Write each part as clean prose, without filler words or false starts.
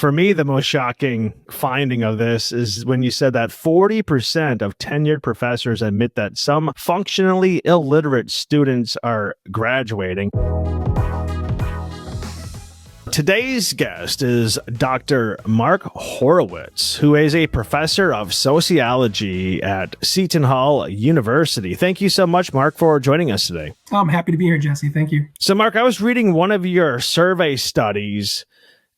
For me, the most shocking finding of this is when you said that 40% of tenured professors admit that some functionally illiterate students are graduating. Today's guest is Dr. Mark Horowitz, who is a professor of sociology at Seton Hall University. Thank you so much, Mark, for joining us today. Oh, I'm happy to be here, Jesse. Thank you. So, Mark, I was reading one of your survey studies,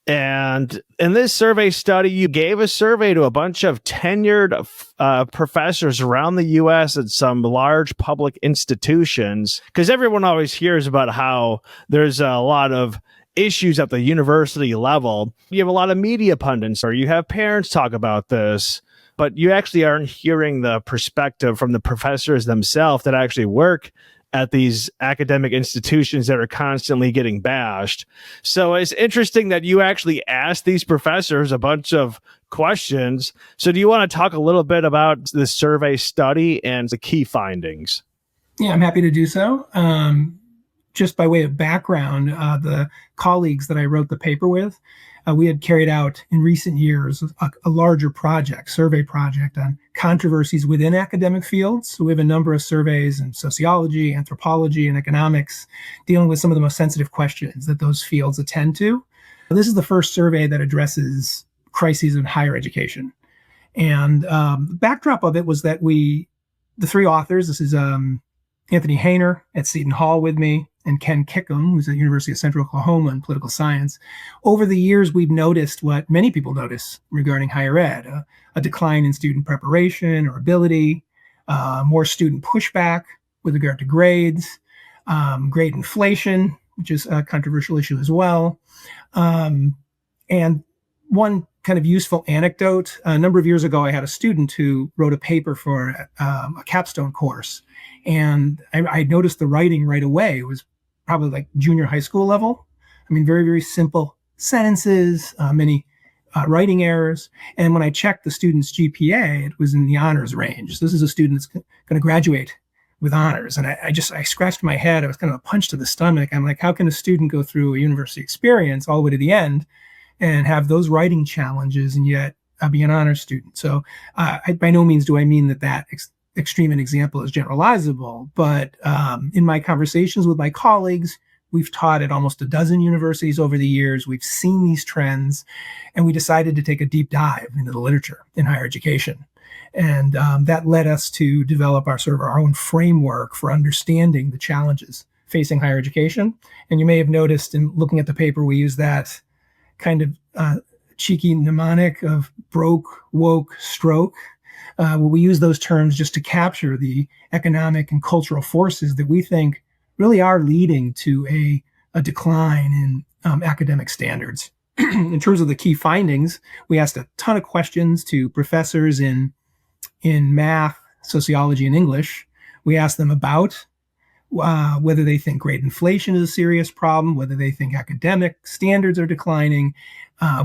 and in this survey study, you gave a survey to a bunch of tenured professors around the U.S. at some large public institutions, because everyone always hears about how there's a lot of issues at the university level. You have a lot of media pundits, or you have parents talk about this, but you actually aren't hearing the perspective from the professors themselves that actually work at these academic institutions that are constantly getting bashed. So it's interesting that you actually asked these professors a bunch of questions. So do you want to talk a little bit about the survey study and the key findings? Yeah, I'm happy to do so. Just by way of background, the colleagues that I wrote the paper with, we had carried out in recent years a larger project, survey project on controversies within academic fields. So we have a number of surveys in sociology, anthropology, and economics dealing with some of the most sensitive questions that those fields attend to. This is the first survey that addresses crises in higher education. And the backdrop of it was that the three authors, this is Anthony Hainer at Seton Hall with me, and Ken Kickham, who's at the University of Central Oklahoma in political science. Over the years, we've noticed what many people notice regarding higher ed, a decline in student preparation or ability, more student pushback with regard to grades, grade inflation, which is a controversial issue as well. And one kind of useful anecdote, a number of years ago, I had a student who wrote a paper for a capstone course. And I noticed the writing right away. It was probably like junior high school level. I mean, very, very simple sentences, many writing errors. And when I checked the student's GPA, it was in the honors range. So this is a student that's going to graduate with honors. And I scratched my head. I was kind of a punch to the stomach. I'm like, how can a student go through a university experience all the way to the end and have those writing challenges and yet be an honors student? So by no means do I mean that extreme an example is generalizable, but in my conversations with my colleagues, we've taught at almost a dozen universities over the years. We've seen these trends, and we decided to take a deep dive into the literature in higher education. And that led us to develop our own framework for understanding the challenges facing higher education. And you may have noticed in looking at the paper, we use that kind of cheeky mnemonic of broke, woke, stroke. We use those terms just to capture the economic and cultural forces that we think really are leading to a decline in academic standards. In terms of the key findings, we asked a ton of questions to professors in math, sociology, and English. We asked them about whether they think grade inflation is a serious problem, whether they think academic standards are declining,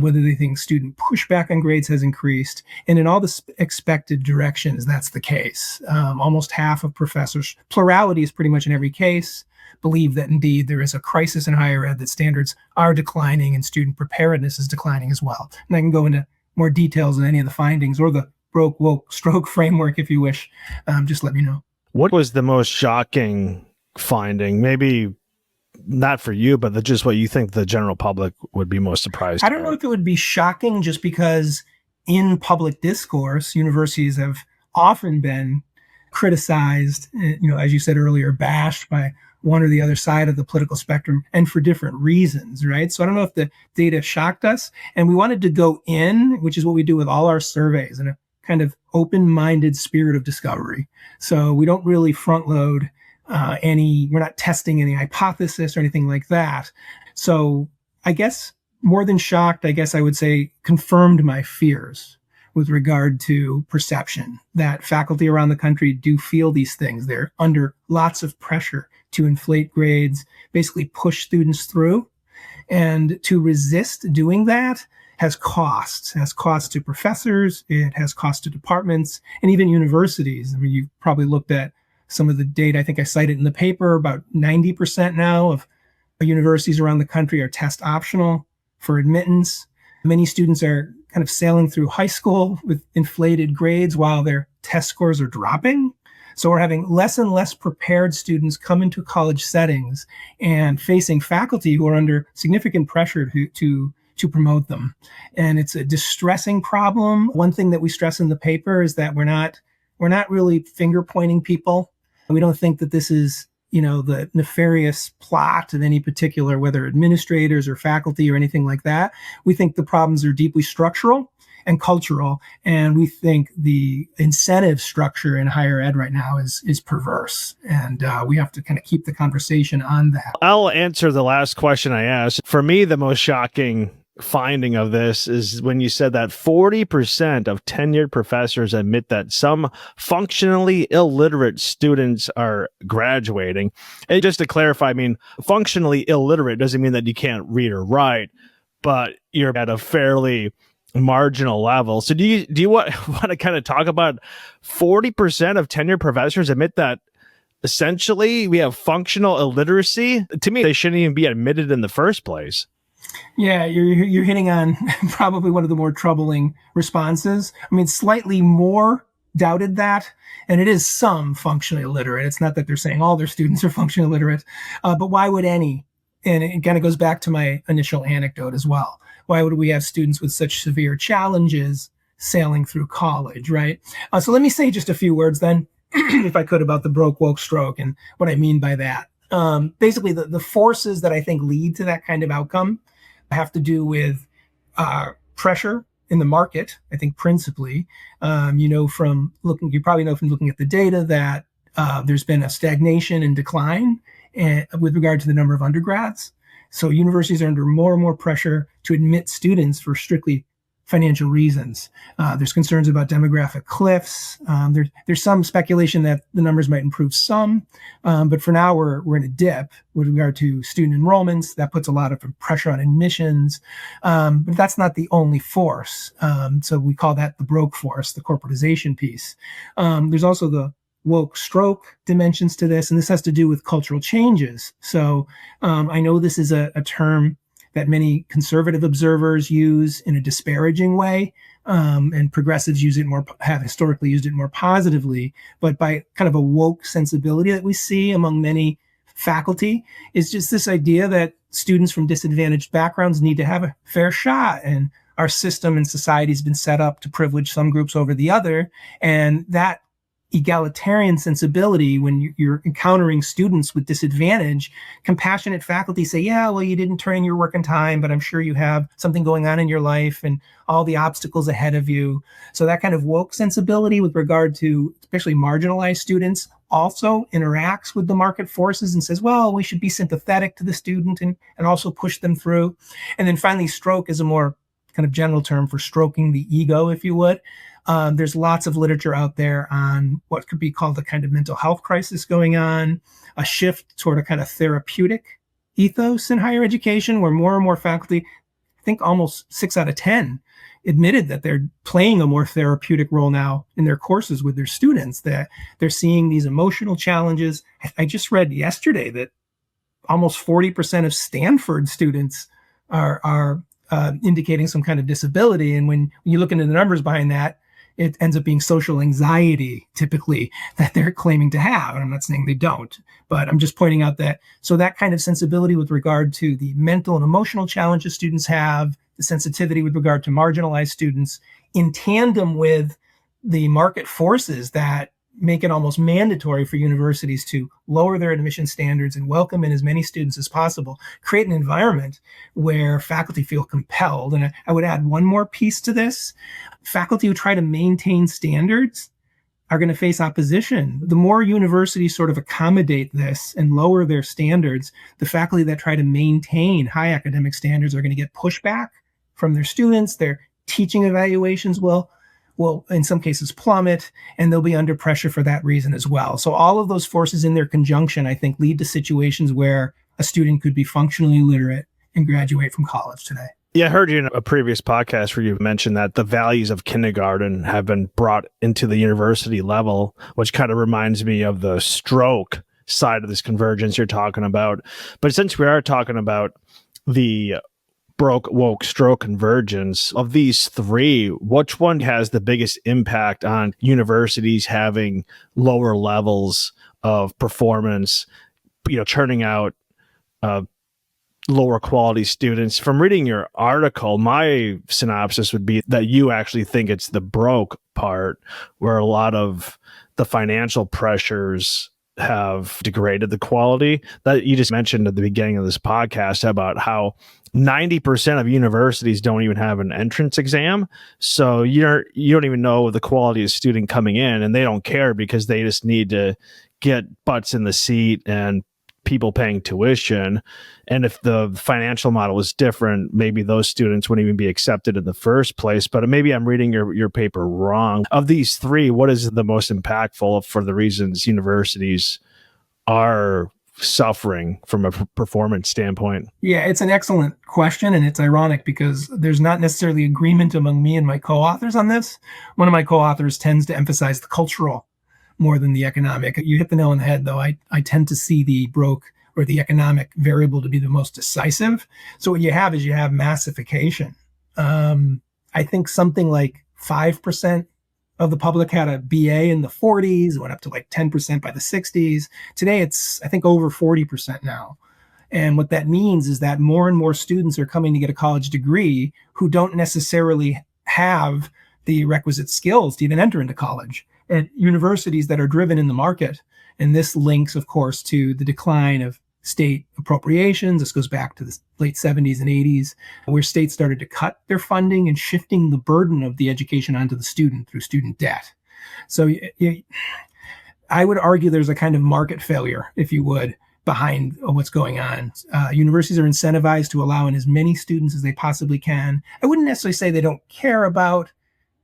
whether they think student pushback on grades has increased. And in all the expected directions, that's the case. Almost half of professors, plurality is pretty much in every case, believe that indeed there is a crisis in higher ed, that standards are declining and student preparedness is declining as well. And I can go into more details on any of the findings or the broke, woke, stroke framework if you wish. Just let me know. What was the most shocking finding? Maybe not for you, but just what you think the general public would be most surprised I don't know if it would be shocking, just because in public discourse, universities have often been criticized, as you said earlier, bashed by one or the other side of the political spectrum, and for different reasons, right? So I don't know if the data shocked us, and we wanted to go in, which is what we do with all our surveys, in a kind of open-minded spirit of discovery. So we don't really front load we're not testing any hypothesis or anything like that. So I guess more than shocked, I guess I would say confirmed my fears with regard to perception that faculty around the country do feel these things. They're under lots of pressure to inflate grades, basically push students through. And to resist doing that has costs. It has costs to professors, it has costs to departments, and even universities. I mean, you've probably looked at some of the data. I think I cited in the paper, about 90% now of universities around the country are test optional for admittance. Many students are kind of sailing through high school with inflated grades while their test scores are dropping. So we're having less and less prepared students come into college settings and facing faculty who are under significant pressure to promote them. And it's a distressing problem. One thing that we stress in the paper is that we're not really finger pointing people. We don't think that this is, the nefarious plot of any particular, whether administrators or faculty or anything like that. We think the problems are deeply structural and cultural, and we think the incentive structure in higher ed right now is perverse, and we have to kind of keep the conversation on that. I'll answer the last question I asked. For me, the most shocking finding of this is when you said that 40% of tenured professors admit that some functionally illiterate students are graduating. And just to clarify, functionally illiterate doesn't mean that you can't read or write, but you're at a fairly marginal level. So do you want to kind of talk about 40% of tenured professors admit that essentially we have functional illiteracy? To me, they shouldn't even be admitted in the first place. Yeah, you're hitting on probably one of the more troubling responses. Slightly more doubted that, and it is some functionally illiterate. It's not that they're saying all their students are functionally illiterate, but why would any? And it kind of goes back to my initial anecdote as well. Why would we have students with such severe challenges sailing through college, right? So let me say just a few words then, if I could, about the broke, woke, stroke and what I mean by that. Basically, the forces that I think lead to that kind of outcome have to do with pressure in the market, I think principally. You probably know from looking at the data that there's been a stagnation and decline with regard to the number of undergrads. So universities are under more and more pressure to admit students for strictly financial reasons. There's concerns about demographic cliffs. There's some speculation that the numbers might improve some, but for now we're in a dip with regard to student enrollments. That puts a lot of pressure on admissions, but that's not the only force. So we call that the broke force, the corporatization piece. There's also the woke stroke dimensions to this, and this has to do with cultural changes. So I know this is a term that many conservative observers use in a disparaging way, and progressives have historically used it more positively. But by kind of a woke sensibility that we see among many faculty is just this idea that students from disadvantaged backgrounds need to have a fair shot, and our system and society has been set up to privilege some groups over the other, and that egalitarian sensibility, when you're encountering students with disadvantage, compassionate faculty say, yeah, well, you didn't turn in your work in time, but I'm sure you have something going on in your life and all the obstacles ahead of you. So that kind of woke sensibility with regard to especially marginalized students also interacts with the market forces and says, well, we should be sympathetic to the student and also push them through. And then finally, stroke is a more kind of general term for stroking the ego, if you would. There's lots of literature out there on what could be called a kind of mental health crisis going on, a shift toward a kind of therapeutic ethos in higher education, where more and more faculty, I think almost 6 out of 10, admitted that they're playing a more therapeutic role now in their courses with their students, that they're seeing these emotional challenges. I just read yesterday that almost 40% of Stanford students are indicating some kind of disability. And when you look into the numbers behind that, it ends up being social anxiety, typically, that they're claiming to have. And I'm not saying they don't, but I'm just pointing out that, so that kind of sensibility with regard to the mental and emotional challenges students have, the sensitivity with regard to marginalized students, in tandem with the market forces that make it almost mandatory for universities to lower their admission standards and welcome in as many students as possible, create an environment where faculty feel compelled. And I would add one more piece to this. Faculty who try to maintain standards are going to face opposition. The more universities sort of accommodate this and lower their standards, the faculty that try to maintain high academic standards are going to get pushback from their students. Their teaching evaluations will in some cases plummet, and they'll be under pressure for that reason as well. So all of those forces in their conjunction, I think, lead to situations where a student could be functionally literate and graduate from college today. Yeah, I heard you in a previous podcast where you mentioned that the values of kindergarten have been brought into the university level, which kind of reminds me of the stroke side of this convergence you're talking about. But since we are talking about the broke, woke, stroke, convergence. Of these three, which one has the biggest impact on universities having lower levels of performance, churning out lower quality students? From reading your article, my synopsis would be that you actually think it's the broke part, where a lot of the financial pressures have degraded the quality. That you just mentioned at the beginning of this podcast about how 90% of universities don't even have an entrance exam. So you don't even know the quality of student coming in, and they don't care because they just need to get butts in the seat and people paying tuition. And if the financial model was different, maybe those students wouldn't even be accepted in the first place. But maybe I'm reading your paper wrong. Of these three, what is the most impactful for the reasons universities are suffering from a performance standpoint? Yeah, it's an excellent question. And it's ironic because there's not necessarily agreement among me and my co-authors on this. One of my co-authors tends to emphasize the cultural more than the economic. You hit the nail on the head, though. I tend to see the broke or the economic variable to be the most decisive. So what you have is massification. I think something like 5% of the public had a BA in the 40s. It went up to like 10% by the 60s. Today, it's, I think, over 40% now. And what that means is that more and more students are coming to get a college degree who don't necessarily have the requisite skills to even enter into college at universities that are driven in the market. And this links, of course, to the decline of state appropriations. This goes back to the late 70s and 80s, where states started to cut their funding and shifting the burden of the education onto the student through student debt. So I would argue there's a kind of market failure, if you would, behind what's going on. Universities are incentivized to allow in as many students as they possibly can. I wouldn't necessarily say they don't care about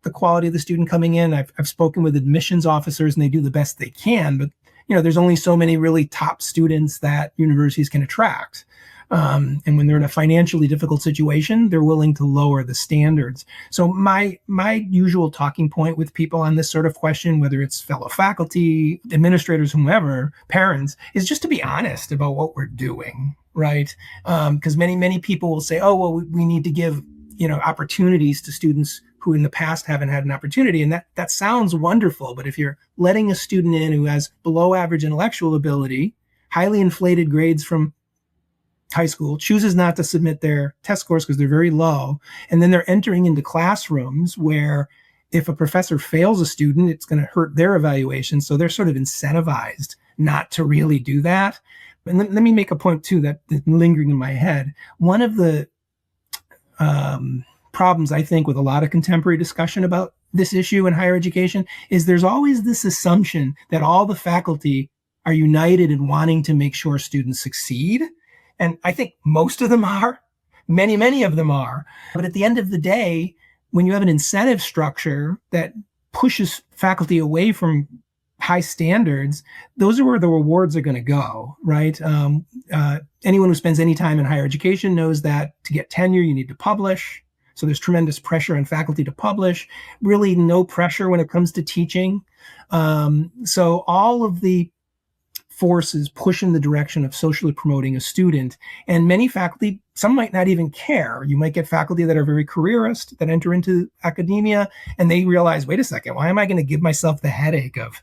the quality of the student coming in. I've spoken with admissions officers and they do the best they can, but there's only so many really top students that universities can attract. And when they're in a financially difficult situation, they're willing to lower the standards. So my usual talking point with people on this sort of question, whether it's fellow faculty, administrators, whomever, parents, is just to be honest about what we're doing, right? Because many people will say, oh, well, we need to give opportunities to students who in the past haven't had an opportunity. And that sounds wonderful. But if you're letting a student in who has below average intellectual ability, highly inflated grades from high school, chooses not to submit their test scores because they're very low, and then they're entering into classrooms where if a professor fails a student, it's going to hurt their evaluation. So they're sort of incentivized not to really do that. And let me make a point too that's lingering in my head. One of the problems, I think, with a lot of contemporary discussion about this issue in higher education is there's always this assumption that all the faculty are united in wanting to make sure students succeed. And I think most of them are. Many of them are. But at the end of the day, when you have an incentive structure that pushes faculty away from high standards, those are where the rewards are going to go, right? Anyone who spends any time in higher education knows that to get tenure, you need to publish. So there's tremendous pressure on faculty to publish, really no pressure when it comes to teaching. So all of the forces push in the direction of socially promoting a student. And many faculty, some might not even care. You might get faculty that are very careerist, that enter into academia, and they realize, wait a second, why am I going to give myself the headache of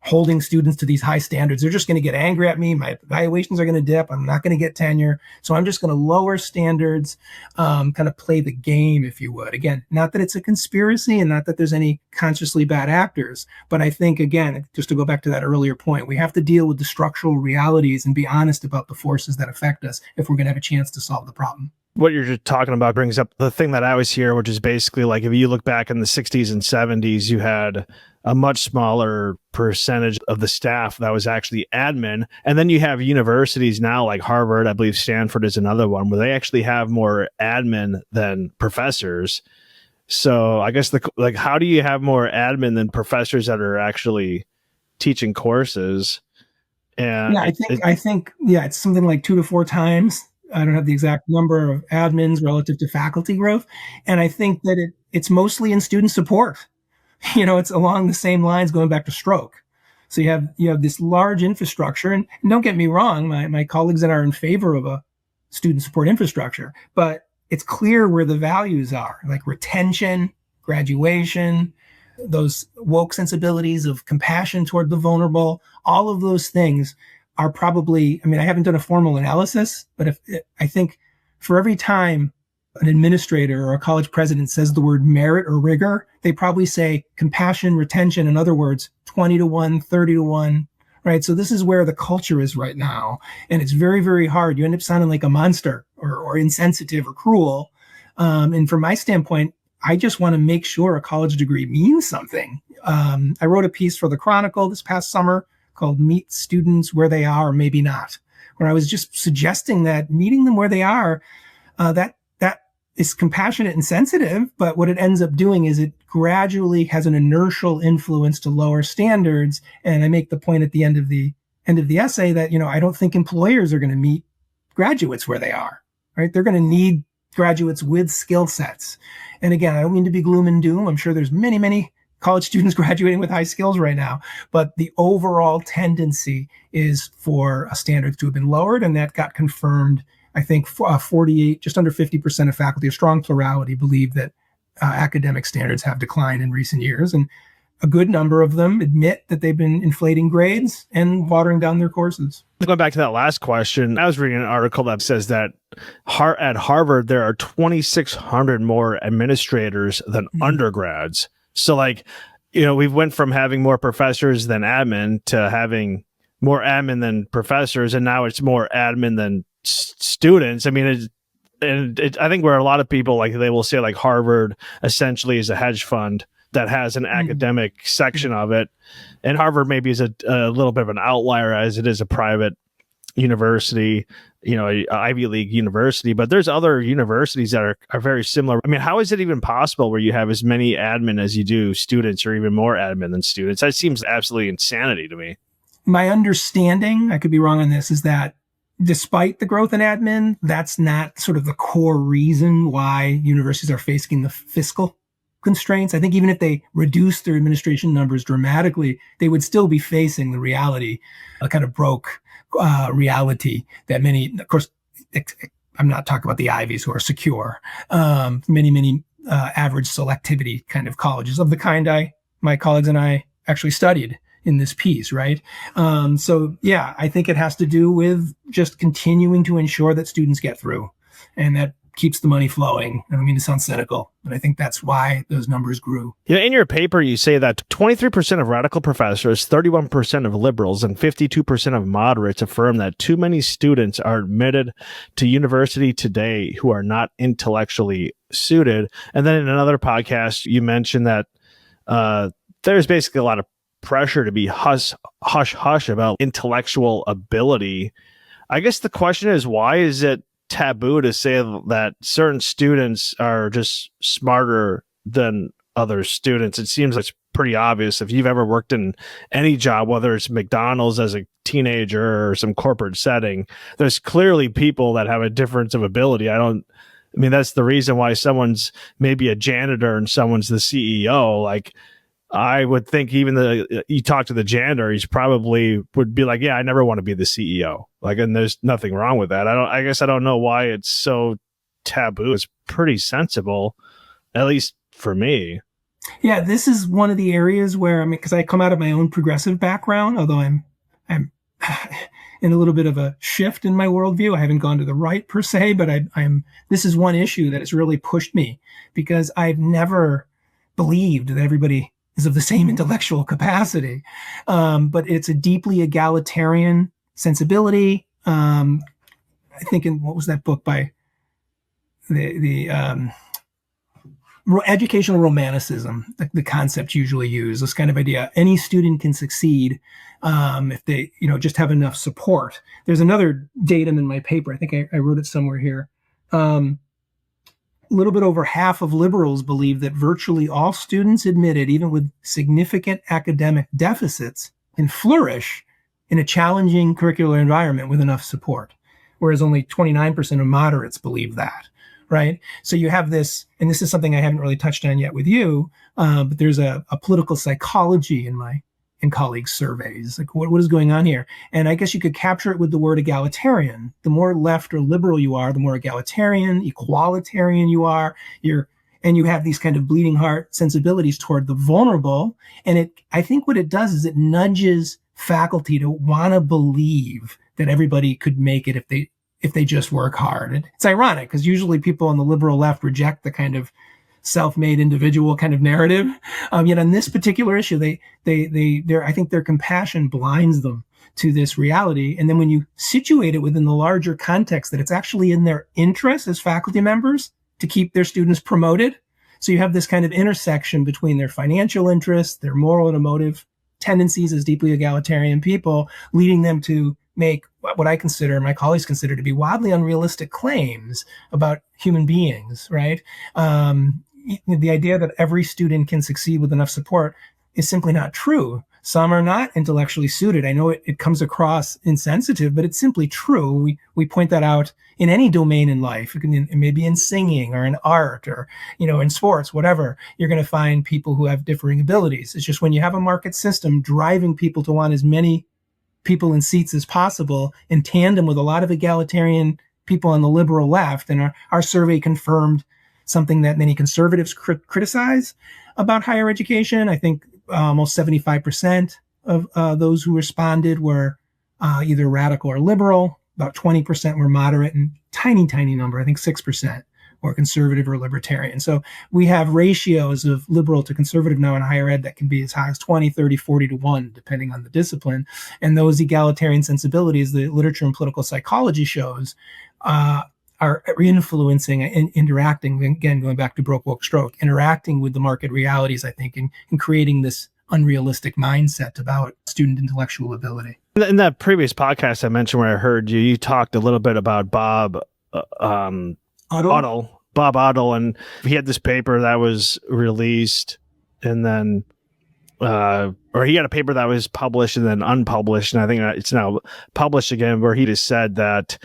holding students to these high standards? They're just going to get angry at me. My evaluations are going to dip. I'm not going to get tenure. So I'm just going to lower standards, kind of play the game, if you would. Again, not that it's a conspiracy and not that there's any consciously bad actors. But I think, again, just to go back to that earlier point, we have to deal with the structural realities and be honest about the forces that affect us if we're going to have a chance to solve the problem. What you're just talking about brings up the thing that I always hear, which is basically like if you look back in the 60s and 70s, you had a much smaller percentage of the staff that was actually admin. And then you have universities now like Harvard, I believe Stanford is another one, where they actually have more admin than professors. So I guess how do you have more admin than professors that are actually teaching courses? And yeah, I think it's something like 2 to 4 times. I don't have the exact number of admins relative to faculty growth. And I think that it's mostly in student support. It's along the same lines going back to stroke. So you have this large infrastructure, and don't get me wrong, my colleagues that are in favor of a student support infrastructure, but it's clear where the values are, like retention, graduation, those woke sensibilities of compassion toward the vulnerable. All of those things are probably, I mean, I haven't done a formal analysis, but I think for every time an administrator or a college president says the word merit or rigor, they probably say compassion, retention, in other words, 20 to 1, 30 to 1, right? So this is where the culture is right now. And it's very, very hard. You end up sounding like a monster or insensitive or cruel. And from my standpoint, I just want to make sure a college degree means something. I wrote a piece for the Chronicle this past summer called Meet Students Where They Are or Maybe Not, where I was just suggesting that meeting them where they are, that is compassionate and sensitive, but what it ends up doing is it gradually has an inertial influence to lower standards. And I make the point at the end of the essay that, I don't think employers are going to meet graduates where they are, right? They're going to need graduates with skill sets. And again, I don't mean to be gloom and doom. I'm sure there's many, many college students graduating with high skills right now, but the overall tendency is for standards to have been lowered, and that got confirmed. I think 48, just under 50% of faculty, a strong plurality, believe that academic standards have declined in recent years. And a good number of them admit that they've been inflating grades and watering down their courses. Going back to that last question, I was reading an article that says that at Harvard, there are 2,600 more administrators than undergrads. So we went from having more professors than admin to having more admin than professors. And now it's more admin than students. I mean, I think where a lot of people, they will say Harvard essentially is a hedge fund that has an academic section of it. And Harvard maybe is a little bit of an outlier as it is a private university, a Ivy League university, but there's other universities that are very similar. I mean, how is it even possible where you have as many admin as you do students, or even more admin than students? That seems absolutely insanity to me. My understanding, I could be wrong on this, is that despite the growth in admin, that's not sort of the core reason why universities are facing the fiscal constraints. I think even if they reduce their administration numbers dramatically, they would still be facing the reality, a kind of broke reality that many, of course, I'm not talking about the Ivies who are secure, many average selectivity kind of colleges of the kind my colleagues and I actually studied in this piece, right? So yeah, I think it has to do with just continuing to ensure that students get through, and that keeps the money flowing. I don't mean to sound cynical, but I think that's why those numbers grew. In your paper, you say that 23% of radical professors, 31% of liberals, and 52% of moderates affirm that too many students are admitted to university today who are not intellectually suited. And then in another podcast, you mentioned that there's basically a lot of pressure to be hush about intellectual ability. I guess the question is, why is it taboo to say that certain students are just smarter than other students? It seems it's pretty obvious. If you've ever worked in any job, whether it's McDonald's as a teenager or some corporate setting, there's clearly people that have a difference of ability. That's the reason why someone's maybe a janitor and someone's the CEO. I would think even you talk to the janitor, he's probably would be like, yeah, I never want to be the CEO. And there's nothing wrong with that. I guess I don't know why it's so taboo. It's pretty sensible, at least for me. Yeah, this is one of the areas where, because I come out of my own progressive background, although I'm in a little bit of a shift in my worldview. I haven't gone to the right per se, but this is one issue that has really pushed me, because I've never believed that everybody is of the same intellectual capacity. But it's a deeply egalitarian sensibility. I think what was that book by the educational romanticism, the concept usually used, this kind of idea, any student can succeed if they, just have enough support. There's another datum in my paper. I think I wrote it somewhere here. A little bit over half of liberals believe that virtually all students admitted, even with significant academic deficits, can flourish in a challenging curricular environment with enough support, whereas only 29% of moderates believe that, right? So you have this, and this is something I haven't really touched on yet with you, but there's a political psychology in and colleagues surveys. Like, what is going on here? And I guess you could capture it with the word egalitarian. The more left or liberal you are, the more egalitarian, equalitarian you are. And you have these kind of bleeding heart sensibilities toward the vulnerable. And I think what it does is it nudges faculty to want to believe that everybody could make it if they just work hard. And it's ironic because usually people on the liberal left reject the kind of self-made individual kind of narrative. Yet on this particular issue, I think their compassion blinds them to this reality. And then when you situate it within the larger context that it's actually in their interest as faculty members to keep their students promoted. So you have this kind of intersection between their financial interests, their moral and emotive tendencies as deeply egalitarian people, leading them to make what I consider, my colleagues consider, to be wildly unrealistic claims about human beings, right? The idea that every student can succeed with enough support is simply not true. Some are not intellectually suited. I know it comes across insensitive, but it's simply true. We point that out in any domain in life. It may be in singing or in art or, in sports, whatever. You're going to find people who have differing abilities. It's just when you have a market system driving people to want as many people in seats as possible in tandem with a lot of egalitarian people on the liberal left. And our survey confirmed something that many conservatives criticize about higher education. I think almost 75% of those who responded were either radical or liberal. About 20% were moderate, and tiny number, I think 6%, were conservative or libertarian. So we have ratios of liberal to conservative now in higher ed that can be as high as 20, 30, 40 to 1, depending on the discipline. And those egalitarian sensibilities, the literature and political psychology shows, are influencing and interacting, again, going back to broke, woke, stroke, interacting with the market realities, I think, and creating this unrealistic mindset about student intellectual ability. In that previous podcast I mentioned where I heard you talked a little bit about Bob Ottle, and he had this paper that was released and then, or he had a paper that was published and then unpublished, and I think it's now published again, where he just said that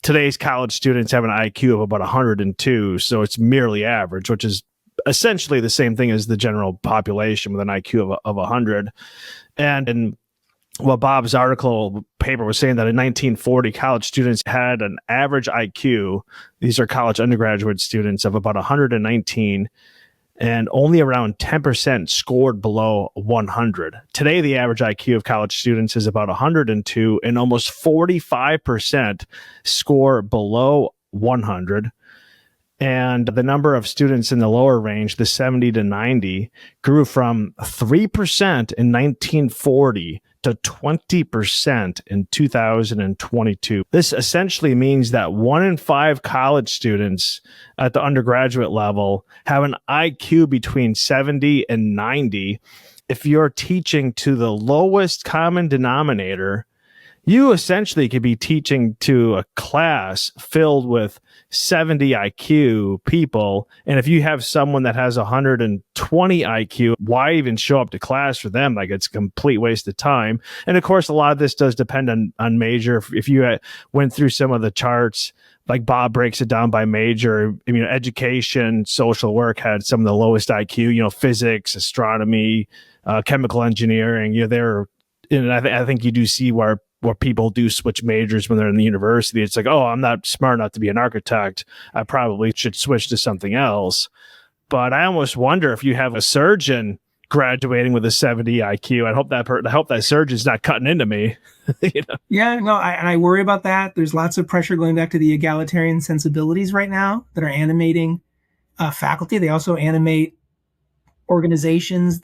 today's college students have an IQ of about 102, so it's merely average, which is essentially the same thing as the general population with an IQ of 100. And well, Bob's paper was saying that in 1940, college students had an average IQ. These are college undergraduate students of about 119, and only around 10% scored below 100. Today, the average IQ of college students is about 102, and almost 45% score below 100. And the number of students in the lower range, the 70 to 90, grew from 3% in 1940 to 20% in 2022. This essentially means that 1 in 5 college students at the undergraduate level have an IQ between 70 and 90. If you're teaching to the lowest common denominator, you essentially could be teaching to a class filled with 70 IQ people. And if you have someone that has 120 IQ, why even show up to class for them? Like, it's a complete waste of time. And of course, a lot of this does depend on major. If you went through some of the charts, like Bob breaks it down by major, education, social work had some of the lowest IQ, physics, astronomy, chemical engineering, and I think you do see where people do switch majors when they're in the university. It's like, oh, I'm not smart enough to be an architect. I probably should switch to something else. But I almost wonder if you have a surgeon graduating with a 70 IQ. I hope that surgeon's not cutting into me. Yeah, no, I worry about that. There's lots of pressure going back to the egalitarian sensibilities right now that are animating faculty. They also animate organizations,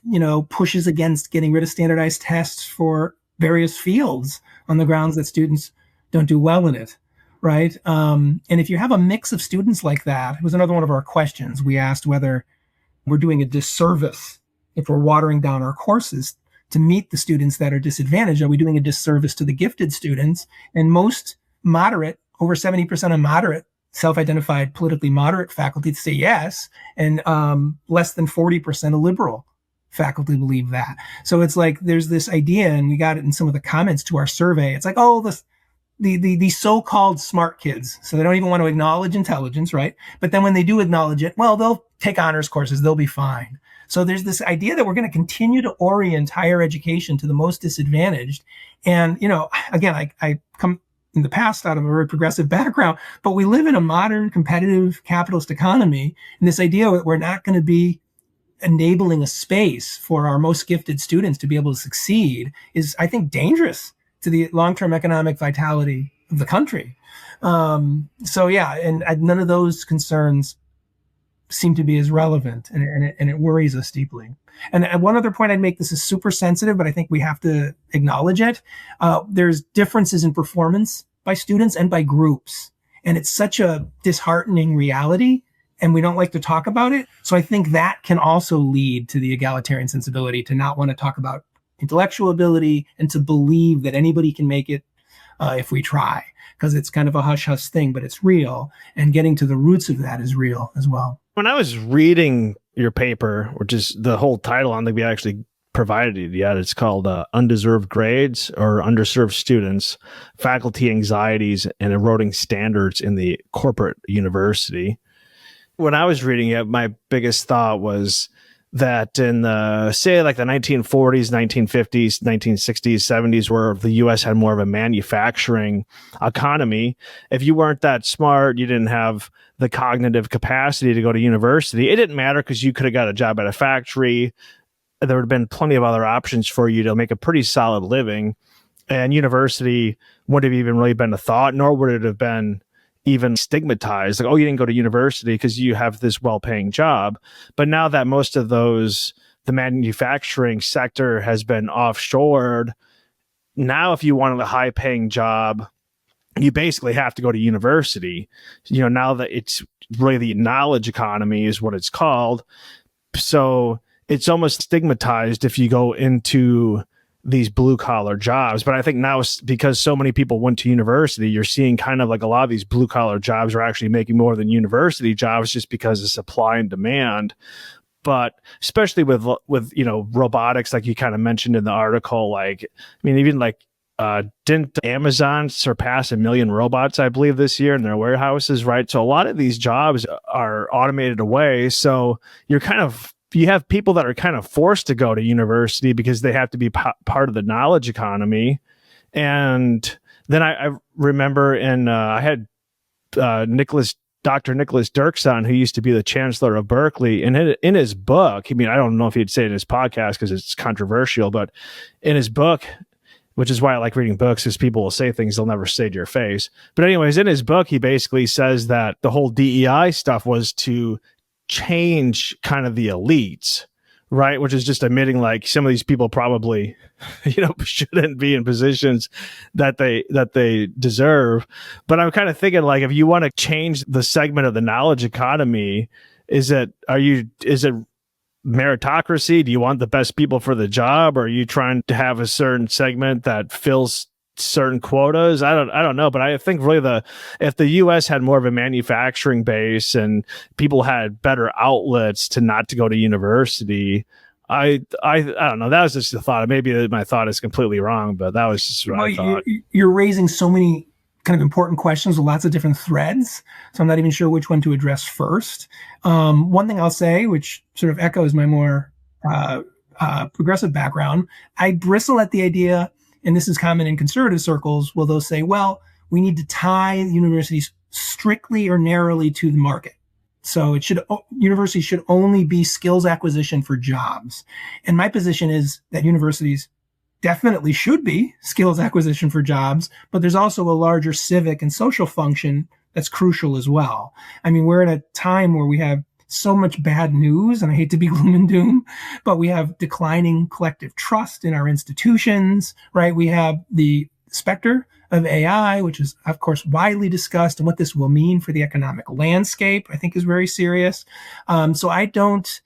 pushes against getting rid of standardized tests for various fields on the grounds that students don't do well in it, right? And if you have a mix of students like that, it was another one of our questions. We asked whether we're doing a disservice if we're watering down our courses to meet the students that are disadvantaged. Are we doing a disservice to the gifted students? And most moderate, over 70% of moderate, self-identified politically moderate faculty say yes, and less than 40% of liberal faculty believe that. So it's like there's this idea, and we got it in some of the comments to our survey. It's like, oh, the so-called smart kids, so they don't even want to acknowledge intelligence, right? But then when they do acknowledge it, well, they'll take honors courses, they'll be fine. So there's this idea that we're going to continue to orient higher education to the most disadvantaged. And, again, I come in the past out of a very progressive background, but we live in a modern, competitive, capitalist economy. And this idea that we're not going to be enabling a space for our most gifted students to be able to succeed is, I think, dangerous to the long-term economic vitality of the country. And none of those concerns seem to be as relevant, and it worries us deeply. And one other point I'd make, this is super sensitive, but I think we have to acknowledge it. There's differences in performance by students and by groups. And it's such a disheartening reality, and we don't like to talk about it. So I think that can also lead to the egalitarian sensibility to not want to talk about intellectual ability and to believe that anybody can make it if we try, because it's kind of a hush-hush thing, but it's real. And getting to the roots of that is real as well. When I was reading your paper, which is the whole title, I don't think we actually provided it yet. It's called Undeserved Grades or Underserved Students, Faculty Anxieties and Eroding Standards in the Corporate University. When I was reading it, my biggest thought was that in the 1940s, 1950s, 1960s, 70s, where the U.S. had more of a manufacturing economy, if you weren't that smart, you didn't have the cognitive capacity to go to university, it didn't matter because you could have got a job at a factory. There would have been plenty of other options for you to make a pretty solid living. And university wouldn't have even really been a thought, nor would it have been even stigmatized, like, oh, you didn't go to university because you have this well-paying job. But now that most of the manufacturing sector has been offshored, now if you wanted a high-paying job, you basically have to go to university. Now that it's really the knowledge economy is what it's called. So it's almost stigmatized if you go into these blue collar jobs. But I think now, because so many people went to university, you're seeing kind of like a lot of these blue collar jobs are actually making more than university jobs just because of supply and demand. But especially with robotics, like you kind of mentioned in the article, didn't Amazon surpass 1 million robots, I believe, this year in their warehouses, right? So a lot of these jobs are automated away. So you have people that are kind of forced to go to university because they have to be part of the knowledge economy. And then I remember I had Dr. Nicholas Dirksen, who used to be the chancellor of Berkeley, and in his book, I don't know if he'd say it in his podcast because it's controversial, but in his book, which is why I like reading books, because people will say things they'll never say to your face. But anyways, in his book, he basically says that the whole DEI stuff was to change kind of the elites, right? Which is just admitting like some of these people probably, shouldn't be in positions that they deserve. But I'm kind of thinking, like, if you want to change the segment of the knowledge economy, is it meritocracy? Do you want the best people for the job? Or are you trying to have a certain segment that fills certain quotas? I don't know, but I think really if the US had more of a manufacturing base and people had better outlets not to go to university, I don't know. That was just a thought. Maybe my thought is completely wrong, but that was just what I thought. You're raising so many kind of important questions with lots of different threads, so I'm not even sure which one to address first. One thing I'll say, which sort of echoes my more progressive background, I bristle at the idea, and this is common in conservative circles, where they'll say, well, we need to tie universities strictly or narrowly to the market. So universities should only be skills acquisition for jobs. And my position is that universities definitely should be skills acquisition for jobs, but there's also a larger civic and social function that's crucial as well. We're in a time where we have so much bad news, and I hate to be gloom and doom, but we have declining collective trust in our institutions, right? We have the specter of AI, which is, of course, widely discussed, and what this will mean for the economic landscape, I think, is very serious. So I don't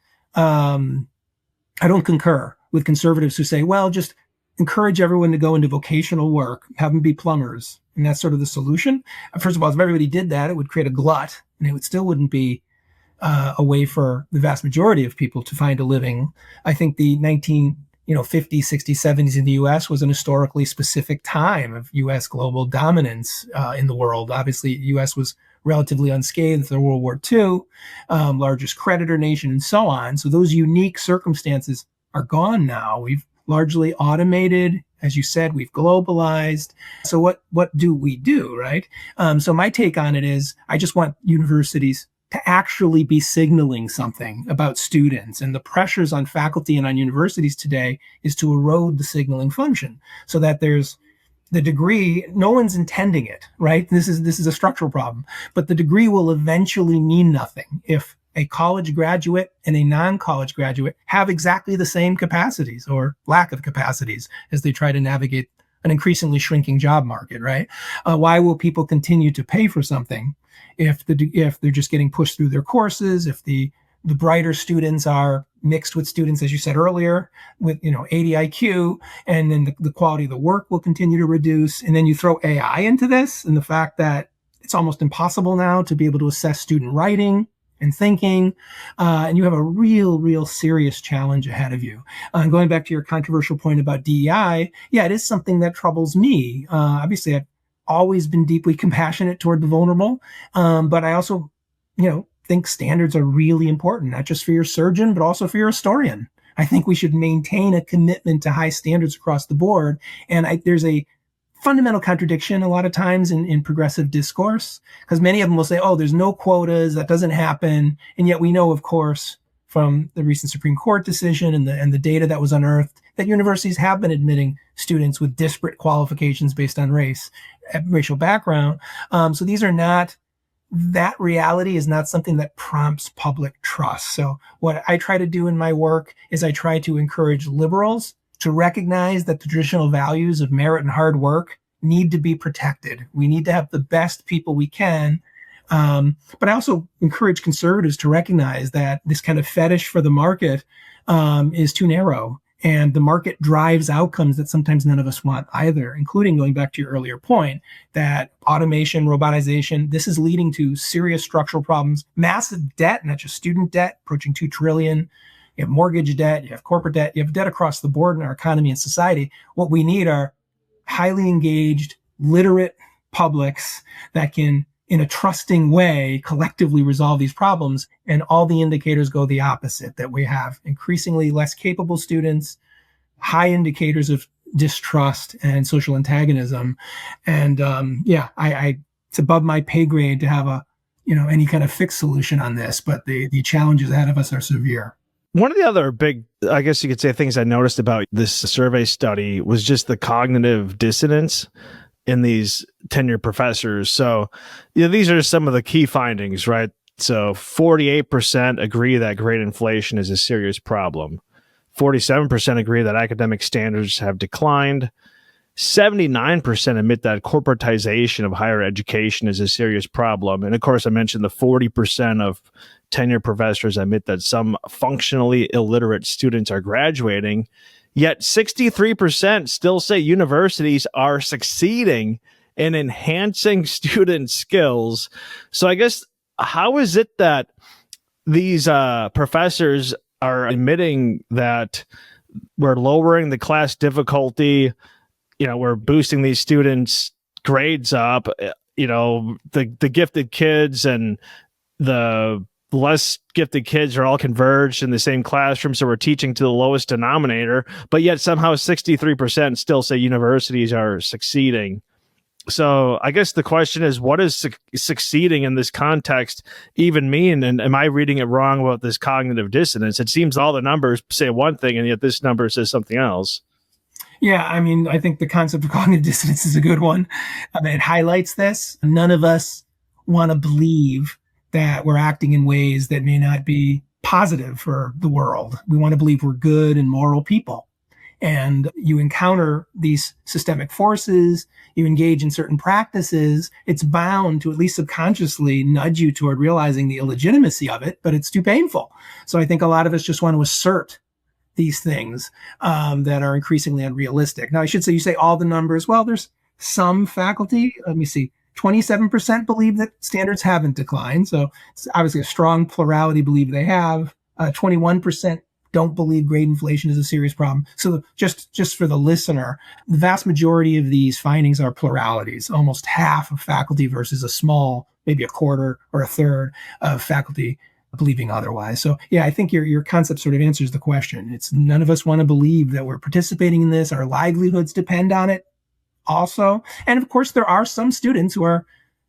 concur with conservatives who say, well, just encourage everyone to go into vocational work, have them be plumbers, and that's sort of the solution. First of all, if everybody did that, it would create a glut, and it still wouldn't be a way for the vast majority of people to find a living. I think the 1950s, 60s, 70s in the U.S. was an historically specific time of U.S. global dominance in the world. Obviously, the U.S. was relatively unscathed in World War II, largest creditor nation, and so on. So those unique circumstances are gone now. We've largely automated, as you said, we've globalized. So what do we do, right? So my take on it is I just want universities to actually be signaling something about students, and the pressures on faculty and on universities today is to erode the signaling function so that there's the degree, no one's intending it, right? This is a structural problem, but the degree will eventually mean nothing if a college graduate and a non-college graduate have exactly the same capacities or lack of capacities as they try to navigate an increasingly shrinking job market, right? Why will people continue to pay for something if they're just getting pushed through their courses, if the brighter students are mixed with students, as you said earlier, with 80 IQ, and then the quality of the work will continue to reduce. And then you throw AI into this, and the fact that it's almost impossible now to be able to assess student writing and thinking, and you have a real serious challenge ahead of you. Going back to your controversial point about DEI, yeah, it is something that troubles me. Obviously, I've always been deeply compassionate toward the vulnerable, but I also, think standards are really important, not just for your surgeon, but also for your historian. I think we should maintain a commitment to high standards across the board. And there's a fundamental contradiction a lot of times in progressive discourse, because many of them will say, oh, there's no quotas, that doesn't happen. And yet we know, of course, from the recent Supreme Court decision and the data that was unearthed, that universities have been admitting students with disparate qualifications based on racial background. So these are not, that reality is not something that prompts public trust. So what I try to do in my work is I try to encourage liberals to recognize that the traditional values of merit and hard work need to be protected. We need to have the best people we can. But I also encourage conservatives to recognize that this kind of fetish for the market is too narrow. And the market drives outcomes that sometimes none of us want either, including going back to your earlier point that automation, robotization, this is leading to serious structural problems, massive debt, not just student debt, approaching 2 trillion. You have mortgage debt, you have corporate debt, you have debt across the board in our economy and society. What we need are highly engaged, literate publics that can, in a trusting way, collectively resolve these problems. And all the indicators go the opposite, that we have increasingly less capable students, high indicators of distrust and social antagonism. And it's above my pay grade to have any kind of fixed solution on this, but the challenges ahead of us are severe. One of the other big, I guess you could say, things I noticed about this survey study was just the cognitive dissonance in these tenured professors. So, these are some of the key findings, right? So 48% agree that grade inflation is a serious problem. 47% agree that academic standards have declined. 79% admit that corporatization of higher education is a serious problem. And of course, I mentioned the 40% of tenured professors admit that some functionally illiterate students are graduating. Yet 63% still say universities are succeeding in enhancing student skills. So I guess, how is it that these professors are admitting that we're lowering the class difficulty, we're boosting these students' grades up, the gifted kids and the less gifted kids are all converged in the same classroom, so we're teaching to the lowest denominator, but yet somehow 63% still say universities are succeeding. So I guess the question is, what does succeeding in this context even mean? And am I reading it wrong about this cognitive dissonance? It seems all the numbers say one thing, and yet this number says something else. Yeah, I think the concept of cognitive dissonance is a good one. It highlights this. None of us want to believe that we're acting in ways that may not be positive for the world. We want to believe we're good and moral people. And you encounter these systemic forces, you engage in certain practices, it's bound to at least subconsciously nudge you toward realizing the illegitimacy of it, but it's too painful. So I think a lot of us just want to assert these things that are increasingly unrealistic. Now, I should say, you say all the numbers. Well, there's some faculty, let me see, 27% believe that standards haven't declined. So it's obviously a strong plurality believe they have. 21% don't believe grade inflation is a serious problem. So just for the listener, the vast majority of these findings are pluralities, almost half of faculty versus a small maybe a quarter or a third of faculty believing otherwise. So yeah, I think your concept sort of answers the question. It's none of us want to believe that we're participating in this. Our livelihoods depend on it also. And of course, there are some students who are,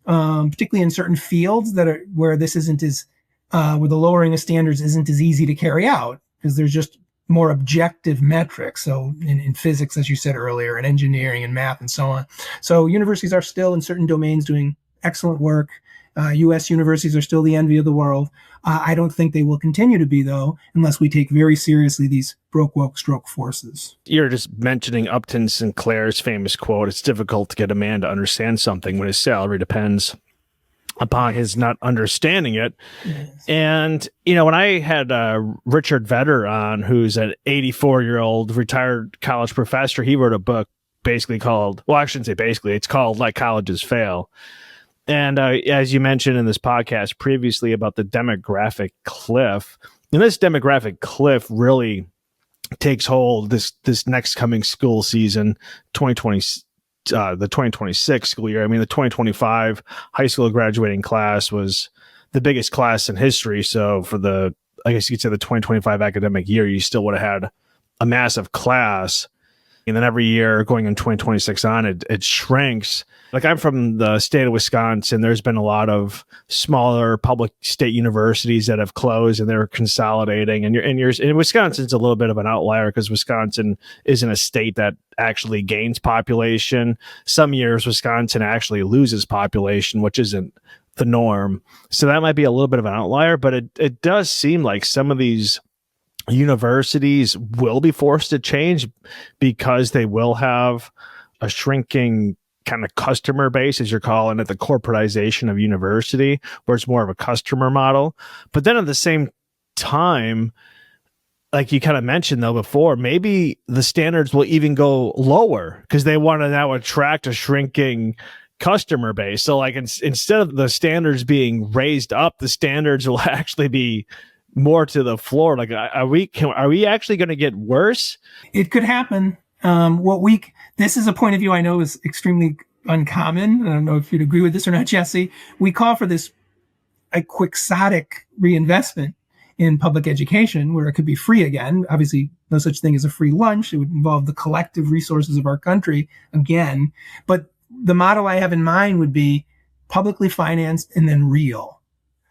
particularly in certain fields that are where this isn't as, where the lowering of standards isn't as easy to carry out because there's just more objective metrics. So in physics, as you said earlier, and engineering and math and so on. So universities are still in certain domains doing excellent work. U.S. universities are still the envy of the world. I don't think they will continue to be, though, unless we take very seriously these broke, woke, stroke forces. You're just mentioning Upton Sinclair's famous quote, "It's difficult to get a man to understand something when his salary depends upon his not understanding it." Yes. And, when I had Richard Vedder on, who's an 84-year-old retired college professor, he wrote a book basically called, well, I shouldn't say basically, it's called Like Colleges Fail. And as you mentioned in this podcast previously about the demographic cliff, and this demographic cliff really takes hold this next coming school season, 2020, the 2026 school year. I mean, the 2025 high school graduating class was the biggest class in history. So for I guess you could say the 2025 academic year, you still would have had a massive class. And then every year going in 2026 on, it shrinks. Like, I'm from the state of Wisconsin. There's been a lot of smaller public state universities that have closed and they're consolidating. And Wisconsin's a little bit of an outlier because Wisconsin isn't a state that actually gains population. Some years Wisconsin actually loses population, which isn't the norm. So that might be a little bit of an outlier, but it does seem like some of these universities will be forced to change because they will have a shrinking kind of customer base, as you're calling it, the corporatization of university, where it's more of a customer model. But then at the same time, like you kind of mentioned though before, maybe the standards will even go lower because they want to now attract a shrinking customer base. So like instead of the standards being raised up, the standards will actually be more to the floor. Like, are we actually going to get worse? It could happen. This is a point of view I know is extremely uncommon. I don't know if you'd agree with this or not, Jesse. We call for this a quixotic reinvestment in public education where it could be free again. Obviously, no such thing as a free lunch. It would involve the collective resources of our country again. But the model I have in mind would be publicly financed and then real.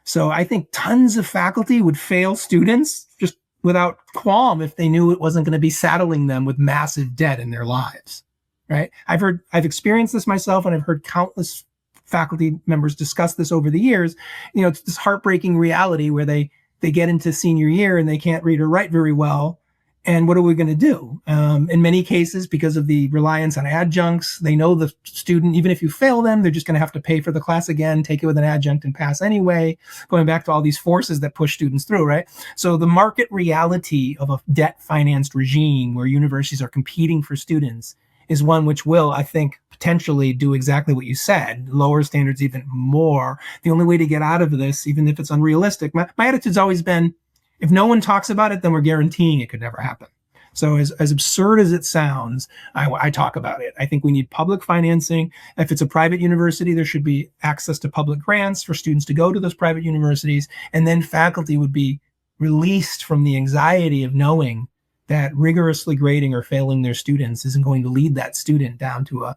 So I think tons of faculty would fail students just without qualm if they knew it wasn't going to be saddling them with massive debt in their lives, right? I've experienced this myself, and I've heard countless faculty members discuss this over the years. It's this heartbreaking reality where they get into senior year and they can't read or write very well. And what are we going to do? In many cases, because of the reliance on adjuncts, they know the student, even if you fail them, they're just going to have to pay for the class again, take it with an adjunct and pass anyway, going back to all these forces that push students through, right? So the market reality of a debt-financed regime where universities are competing for students is one which will, I think, potentially do exactly what you said, lower standards even more. The only way to get out of this, even if it's unrealistic, my attitude's always been, if no one talks about it, then we're guaranteeing it could never happen. So as absurd as it sounds, I talk about it. I think we need public financing. If it's a private university, there should be access to public grants for students to go to those private universities. And then faculty would be released from the anxiety of knowing that rigorously grading or failing their students isn't going to lead that student down to a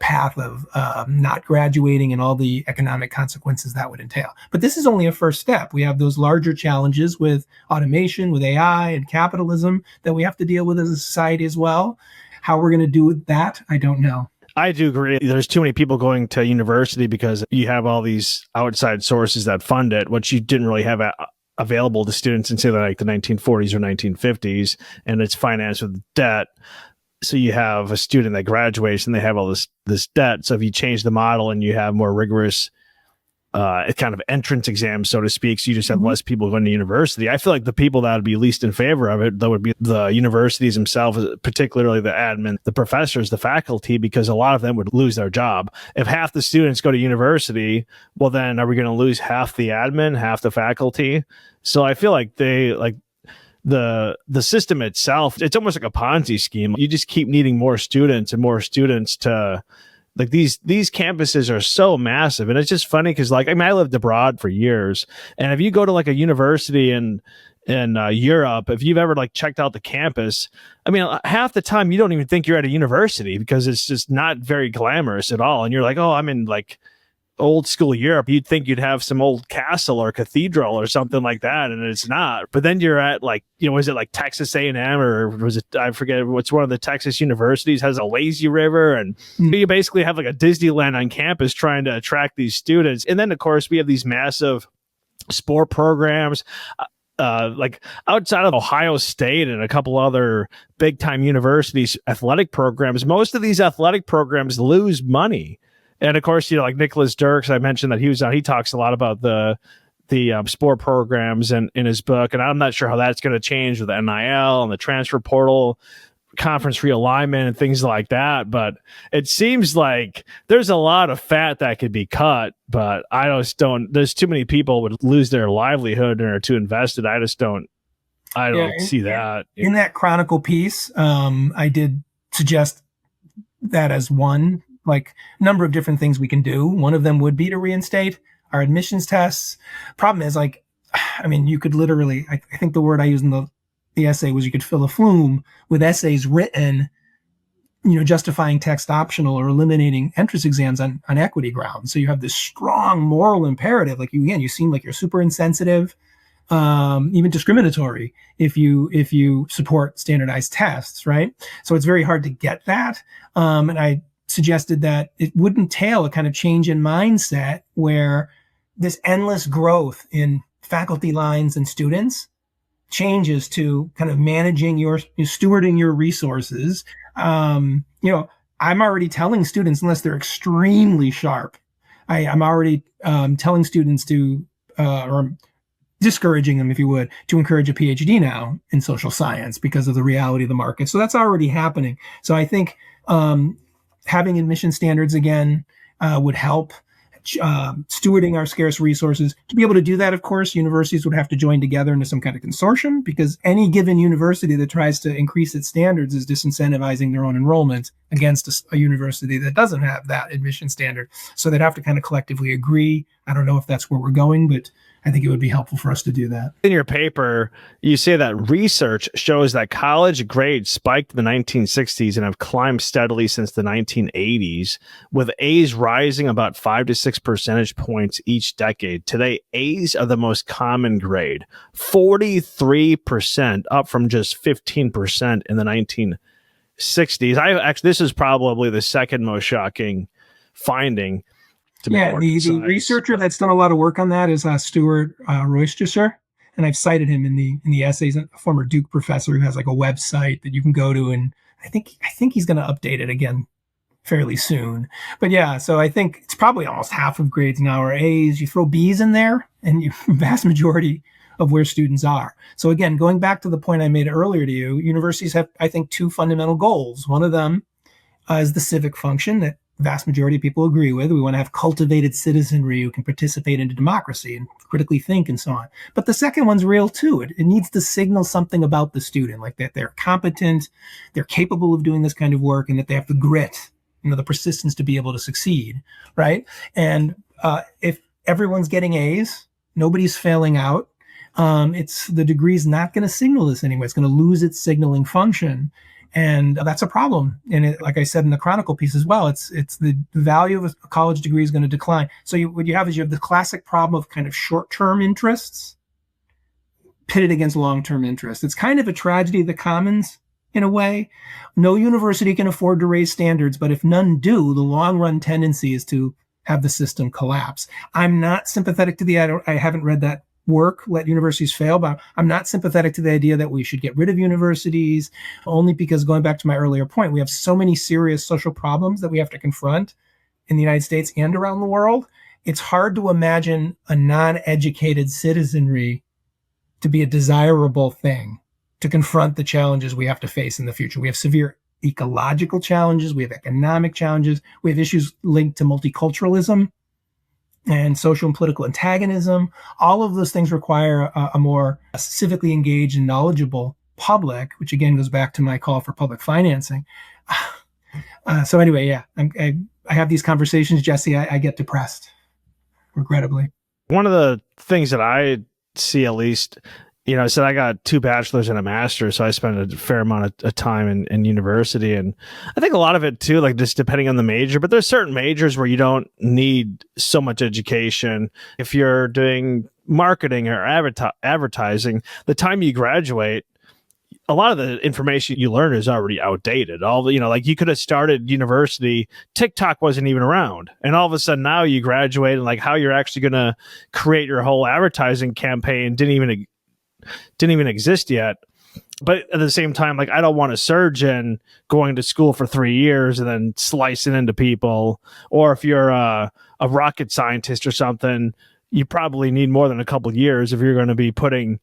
path of not graduating and all the economic consequences that would entail. But this is only a first step. We have those larger challenges with automation, with AI and capitalism that we have to deal with as a society as well. How we're going to do with that, I don't know. I do agree. There's too many people going to university because you have all these outside sources that fund it, which you didn't really have available to students in, say, like the 1940s or 1950s, and it's financed with debt. So you have a student that graduates and they have all this debt. So if you change the model and you have more rigorous kind of entrance exams, so to speak, so you just have less people going to university, I feel like the people that would be least in favor of it, that would be the universities themselves, particularly the admin, the professors, the faculty, because a lot of them would lose their job. If half the students go to university, well, then are we going to lose half the admin, half the faculty? So I feel like the system itself, it's almost like a Ponzi scheme. You just keep needing more students and more students to Like these campuses are so massive, and it's just funny because like I lived abroad for years, and if you go to like a university in Europe, if you've ever like checked out the campus, I mean, half the time you don't even think you're at a university because it's just not very glamorous at all, and you're like, oh, I'm in like old school Europe. You'd think you'd have some old castle or cathedral or something like that, and it's not. But then you're at like, was it like Texas A&M, or was it, I forget what's one of the Texas universities has a lazy river, and you basically have like a Disneyland on campus trying to attract these students. And then of course we have these massive sport programs. Like outside of Ohio State and a couple other big time universities, athletic programs, most of these athletic programs lose money. And of course, like Nicholas Dirks, I mentioned that he was on. He talks a lot about the sport programs in his book, and I'm not sure how that's going to change with the NIL and the transfer portal, conference realignment, and things like that. But it seems like there's a lot of fat that could be cut. But I just don't. There's too many people would lose their livelihood and are too invested. I just don't. I don't see that in that Chronicle piece. I did suggest that as one. Like number of different things we can do. One of them would be to reinstate our admissions tests. Problem is, like, I mean, you could literally, I think the word I used in the essay was you could fill a flume with essays written, justifying text optional or eliminating entrance exams on equity grounds. So you have this strong moral imperative. Like you seem like you're super insensitive, even discriminatory if you support standardized tests, right? So it's very hard to get that. And I suggested that it would entail a kind of change in mindset where this endless growth in faculty lines and students changes to kind of managing stewarding your resources. I'm already telling students, unless they're extremely sharp, I'm already telling students to, or discouraging them, if you would, to encourage a PhD now in social science because of the reality of the market. So that's already happening. So I think, having admission standards again would help. Stewarding our scarce resources. To be able to do that, of course, universities would have to join together into some kind of consortium, because any given university that tries to increase its standards is disincentivizing their own enrollment against a university that doesn't have that admission standard. So they'd have to kind of collectively agree. I don't know if that's where we're going, but I think it would be helpful for us to do that. In your paper, you say that research shows that college grades spiked in the 1960s and have climbed steadily since the 1980s, with A's rising about 5 to 6 percentage points each decade. Today, A's are the most common grade, 43%, up from just 15% in the 1960s. This is probably the second most shocking finding. The researcher that's done a lot of work on that is Stuart Royster, and I've cited him in the essays. A former Duke professor who has like a website that you can go to, and I think he's going to update it again fairly soon. But yeah, so I think it's probably almost half of grades now are A's. You throw B's in there, and you vast majority of where students are. So again, going back to the point I made earlier to you, universities have, I think, two fundamental goals. One of them is the civic function that vast majority of people agree with. We want to have cultivated citizenry who can participate in democracy and critically think and so on. But the second one's real too. It needs to signal something about the student, like that they're competent, they're capable of doing this kind of work, and that they have the grit, the persistence to be able to succeed, right? And if everyone's getting A's, nobody's failing out, it's the degree's not going to signal this anyway. It's going to lose its signaling function. And that's a problem. And it, like I said in the Chronicle piece as well, it's the value of a college degree is going to decline. So what you have is the classic problem of kind of short-term interests pitted against long-term interests. It's kind of a tragedy of the commons in a way. No university can afford to raise standards, but if none do, the long-run tendency is to have the system collapse. I'm not sympathetic to I haven't read that work, Let Universities Fail, but I'm not sympathetic to the idea that we should get rid of universities, only because, going back to my earlier point, we have so many serious social problems that we have to confront in the United States and around the world. It's hard to imagine a non-educated citizenry to be a desirable thing to confront the challenges we have to face in the future. We have severe ecological challenges, we have economic challenges, we have issues linked to multiculturalism and social and political antagonism. All of those things require a more civically engaged and knowledgeable public, which again goes back to my call for public financing. So anyway, yeah, I have these conversations, Jesse, I get depressed, regrettably. One of the things that I see, at least, I said I got 2 bachelors and a master's, so I spent a fair amount of time in university. And I think a lot of it too, like just depending on the major, but there's certain majors where you don't need so much education. If you're doing marketing or advertising, the time you graduate, a lot of the information you learn is already outdated. All the, like you could have started university, TikTok wasn't even around. And all of a sudden now you graduate, and like how you're actually going to create your whole advertising campaign didn't even exist yet. But at the same time, like I don't want a surgeon going to school for 3 years and then slicing into people. Or if you're a rocket scientist or something, you probably need more than a couple of years if you're going to be putting,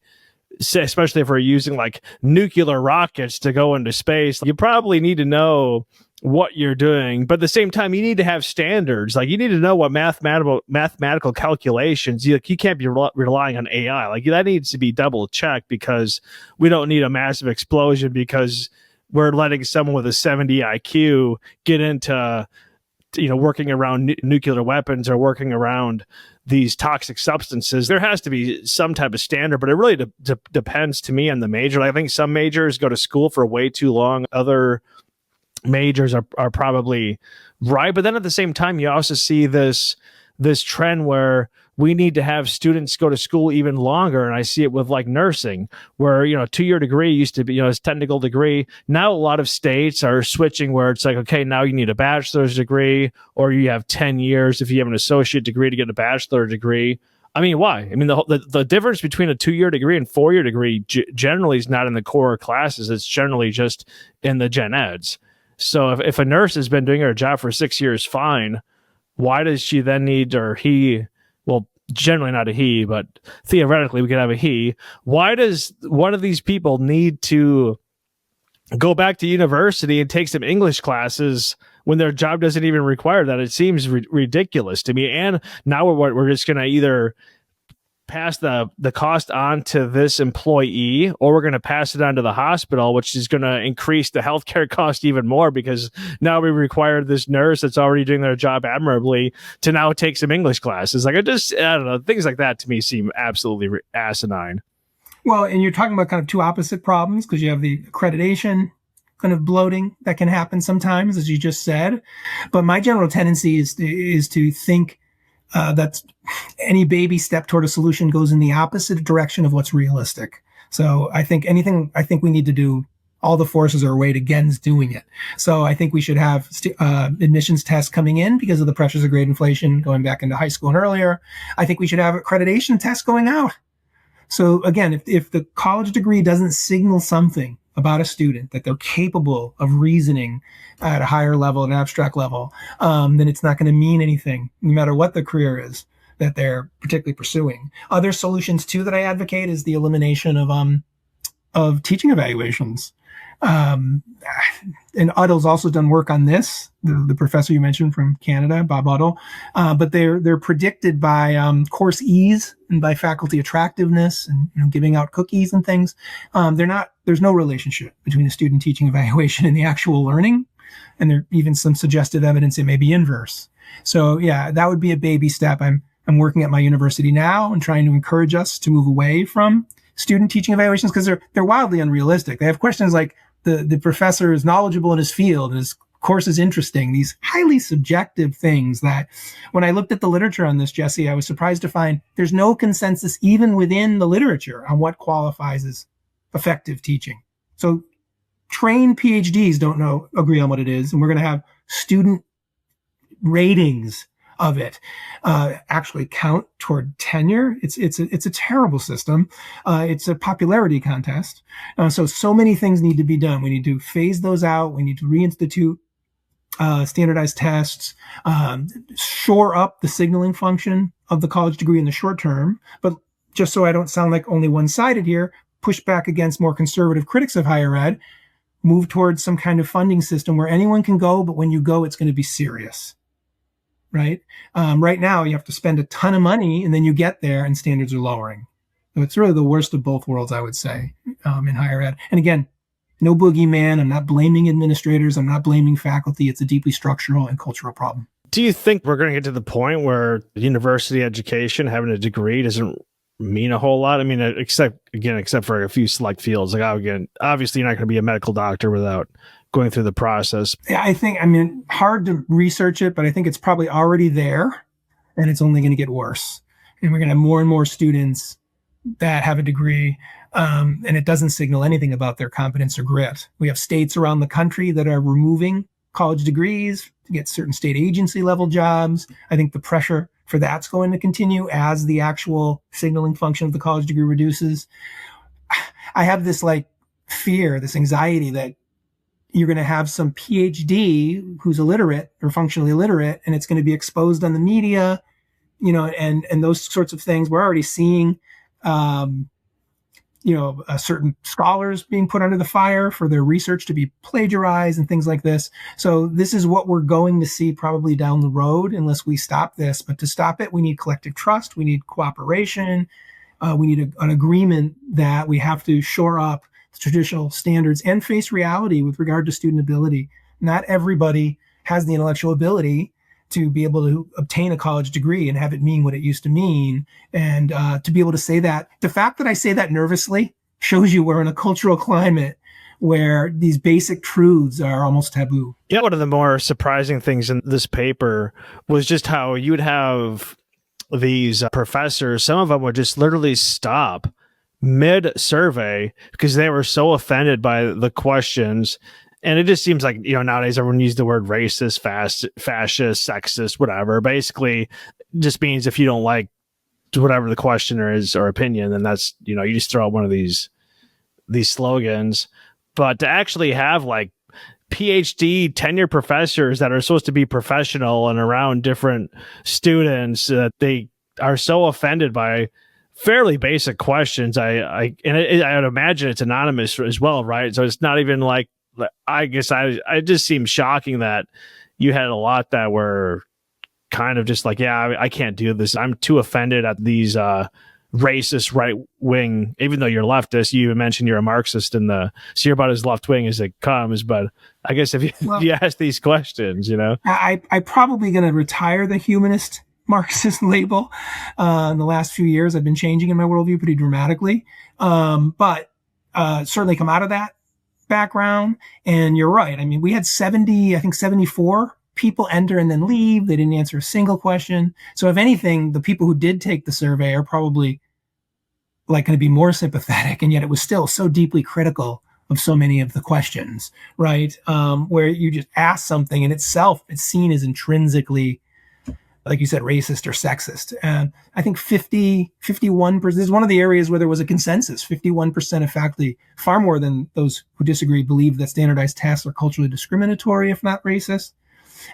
especially if we're using like nuclear rockets to go into space. You probably need to know what you're doing, but at the same time, you need to have standards. Like you need to know what mathematical calculations. You can't be relying on AI. Like that needs to be double checked, because we don't need a massive explosion because we're letting someone with a 70 IQ get into working around nuclear weapons or working around these toxic substances. There has to be some type of standard, but it really depends to me on the major. I think some majors go to school for way too long. Other majors are probably right. But then at the same time, you also see this trend where we need to have students go to school even longer. And I see it with like nursing, where, a 2-year degree used to be, it's technical degree. Now, a lot of states are switching where it's like, okay, now you need a bachelor's degree, or you have 10 years if you have an associate degree to get a bachelor's degree. I mean, why? I mean, the difference between a 2-year degree and 4-year degree generally is not in the core classes. It's generally just in the gen eds. So if a nurse has been doing her job for 6 years, fine. Why does she then need, or he, well, generally not a he, but theoretically we could have a he. Why does one of these people need to go back to university and take some English classes when their job doesn't even require that? It seems ridiculous to me. And now we're just going to either pass the cost on to this employee, or we're going to pass it on to the hospital, which is going to increase the healthcare cost even more, because now we require this nurse that's already doing their job admirably to now take some English classes. Like I don't know, things like that to me seem absolutely asinine. Well, and you're talking about kind of two opposite problems, because you have the accreditation kind of bloating that can happen sometimes, as you just said. But my general tendency is to think that any baby step toward a solution goes in the opposite direction of what's realistic. So I think we need to do, all the forces are weighed against doing it. So I think we should have admissions tests coming in because of the pressures of great inflation going back into high school and earlier. I think we should have accreditation tests going out. So again, if the college degree doesn't signal something about a student that they're capable of reasoning at a higher level, an abstract level, then it's not going to mean anything, no matter what the career is that they're particularly pursuing. Other solutions too that I advocate is the elimination of teaching evaluations. And Uddle's also done work on this, the professor you mentioned from Canada, Bob Uddle, but they're predicted by course ease and by faculty attractiveness and giving out cookies and things. There's no relationship between the student teaching evaluation and the actual learning, and there's even some suggestive evidence it may be inverse. So yeah, that would be a baby step. I'm working at my university now and trying to encourage us to move away from student teaching evaluations, because they're wildly unrealistic. They have questions like the professor is knowledgeable in his field and his course is interesting. These highly subjective things that when I looked at the literature on this, Jesse, I was surprised to find there's no consensus even within the literature on what qualifies as effective teaching. So trained PhDs don't agree on what it is. And we're going to have student ratings of it actually count toward tenure. It's a terrible system. It's a popularity contest. So many things need to be done. We need to phase those out. We need to reinstitute standardized tests, shore up the signaling function of the college degree in the short term. But just so I don't sound like only one-sided here, push back against more conservative critics of higher ed, move towards some kind of funding system where anyone can go, but when you go, it's going to be serious. Right? Right now, you have to spend a ton of money and then you get there and standards are lowering. So it's really the worst of both worlds, I would say, in higher ed. And again, no boogeyman. I'm not blaming administrators. I'm not blaming faculty. It's a deeply structural and cultural problem. Do you think we're going to get to the point where university education, having a degree, doesn't mean a whole lot? I mean, except for a few select fields. Like, again, obviously, you're not going to be a medical doctor without going through the process. Yeah, I mean, hard to research it, but I think it's probably already there, and it's only going to get worse. And we're going to have more and more students that have a degree, and it doesn't signal anything about their competence or grit. We have states around the country that are removing college degrees to get certain state agency level jobs. I think the pressure for that's going to continue as the actual signaling function of the college degree reduces. I have this fear, this anxiety that you're going to have some PhD who's illiterate or functionally illiterate, and it's going to be exposed on the media, and those sorts of things. We're already seeing, certain scholars being put under the fire for their research to be plagiarized and things like this. So this is what we're going to see probably down the road unless we stop this. But to stop it, we need collective trust. We need cooperation. We need an agreement that we have to shore up the traditional standards and face reality with regard to student ability. Not everybody has the intellectual ability to be able to obtain a college degree and have it mean what it used to mean. And to be able to say that, the fact that I say that nervously shows you we're in a cultural climate where these basic truths are almost taboo. Yeah, one of the more surprising things in this paper was just how you would have these professors, some of them would just literally stop mid-survey because they were so offended by the questions. And it just seems like, nowadays everyone uses the word racist, fascist, sexist, whatever. Basically, just means if you don't like whatever the questioner is or opinion, then that's, you just throw out one of these slogans. But to actually have PhD tenured professors that are supposed to be professional and around different students, they are so offended by fairly basic questions. I would imagine it's anonymous as well, right? So it's not even I guess it just seems shocking that you had a lot that were kind of just I can't do this. I'm too offended at these racist right wing, even though you're leftist. You even mentioned you're a Marxist so you're about as left wing as it comes. But I guess if you ask these questions, I'm probably going to retire the humanist Marxist label. In the last few years, I've been changing in my worldview pretty dramatically. But certainly come out of that background. And you're right. I mean, we had 74 people enter and then leave. They didn't answer a single question. So if anything, the people who did take the survey are probably going to be more sympathetic. And yet it was still so deeply critical of so many of the questions, right? Where you just ask something and itself, it's seen as intrinsically, like you said, racist or sexist. And I think 51%, this is one of the areas where there was a consensus. 51% of faculty, far more than those who disagree, believe that standardized tests are culturally discriminatory, if not racist.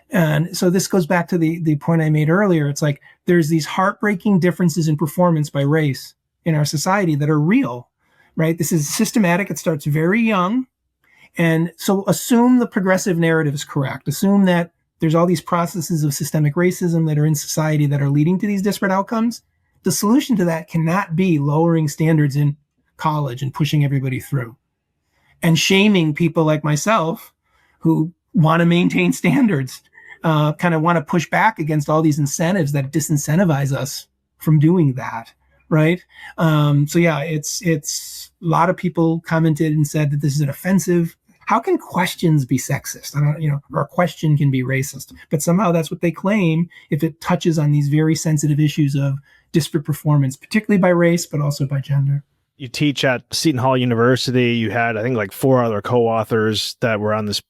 And so this goes back to the point I made earlier. It's there's these heartbreaking differences in performance by race in our society that are real, right? This is systematic. It starts very young. And so assume the progressive narrative is correct. Assume that there's all these processes of systemic racism that are in society that are leading to these disparate outcomes. The solution to that cannot be lowering standards in college and pushing everybody through and shaming people like myself who want to maintain standards, kind of want to push back against all these incentives that disincentivize us from doing that, right? So yeah, it's a lot of people commented and said that this is an offensive. How can questions be sexist? Or a question can be racist, but somehow that's what they claim if it touches on these very sensitive issues of disparate performance, particularly by race, but also by gender. You teach at Seton Hall University. You had, I think, 4 other co-authors that were on this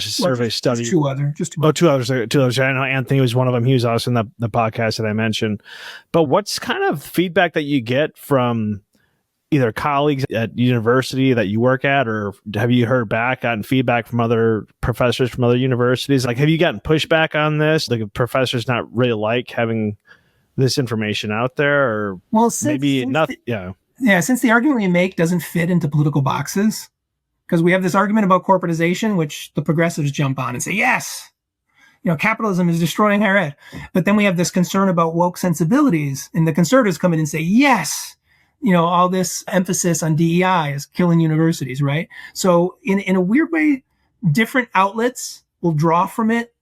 survey study. Two others. Two others. I know Anthony was one of them. He was also in the podcast that I mentioned. But what's kind of feedback that you get from either colleagues at university that you work at, or have you gotten feedback from other professors from other universities? Have you gotten pushback on this? Professors not really having this information out there, or maybe not? Yeah, since the argument we make doesn't fit into political boxes, because we have this argument about corporatization, which the progressives jump on and say, yes, capitalism is destroying higher ed. But then we have this concern about woke sensibilities, and the conservatives come in and say, yes, all this emphasis on DEI is killing universities, right? So in a weird way, different outlets will draw from it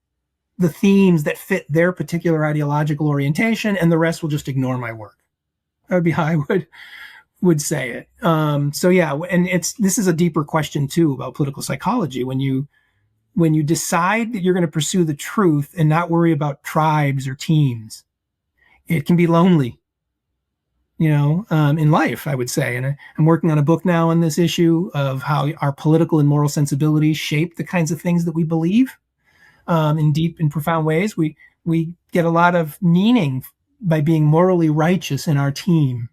the themes that fit their particular ideological orientation, and the rest will just ignore my work. That would be how I would say it. So yeah, and this is a deeper question too about political psychology. When you decide that you're going to pursue the truth and not worry about tribes or teams, it can be lonely, in life, I would say. And I'm working on a book now on this issue of how our political and moral sensibilities shape the kinds of things that we believe in deep and profound ways. We get a lot of meaning by being morally righteous in our team.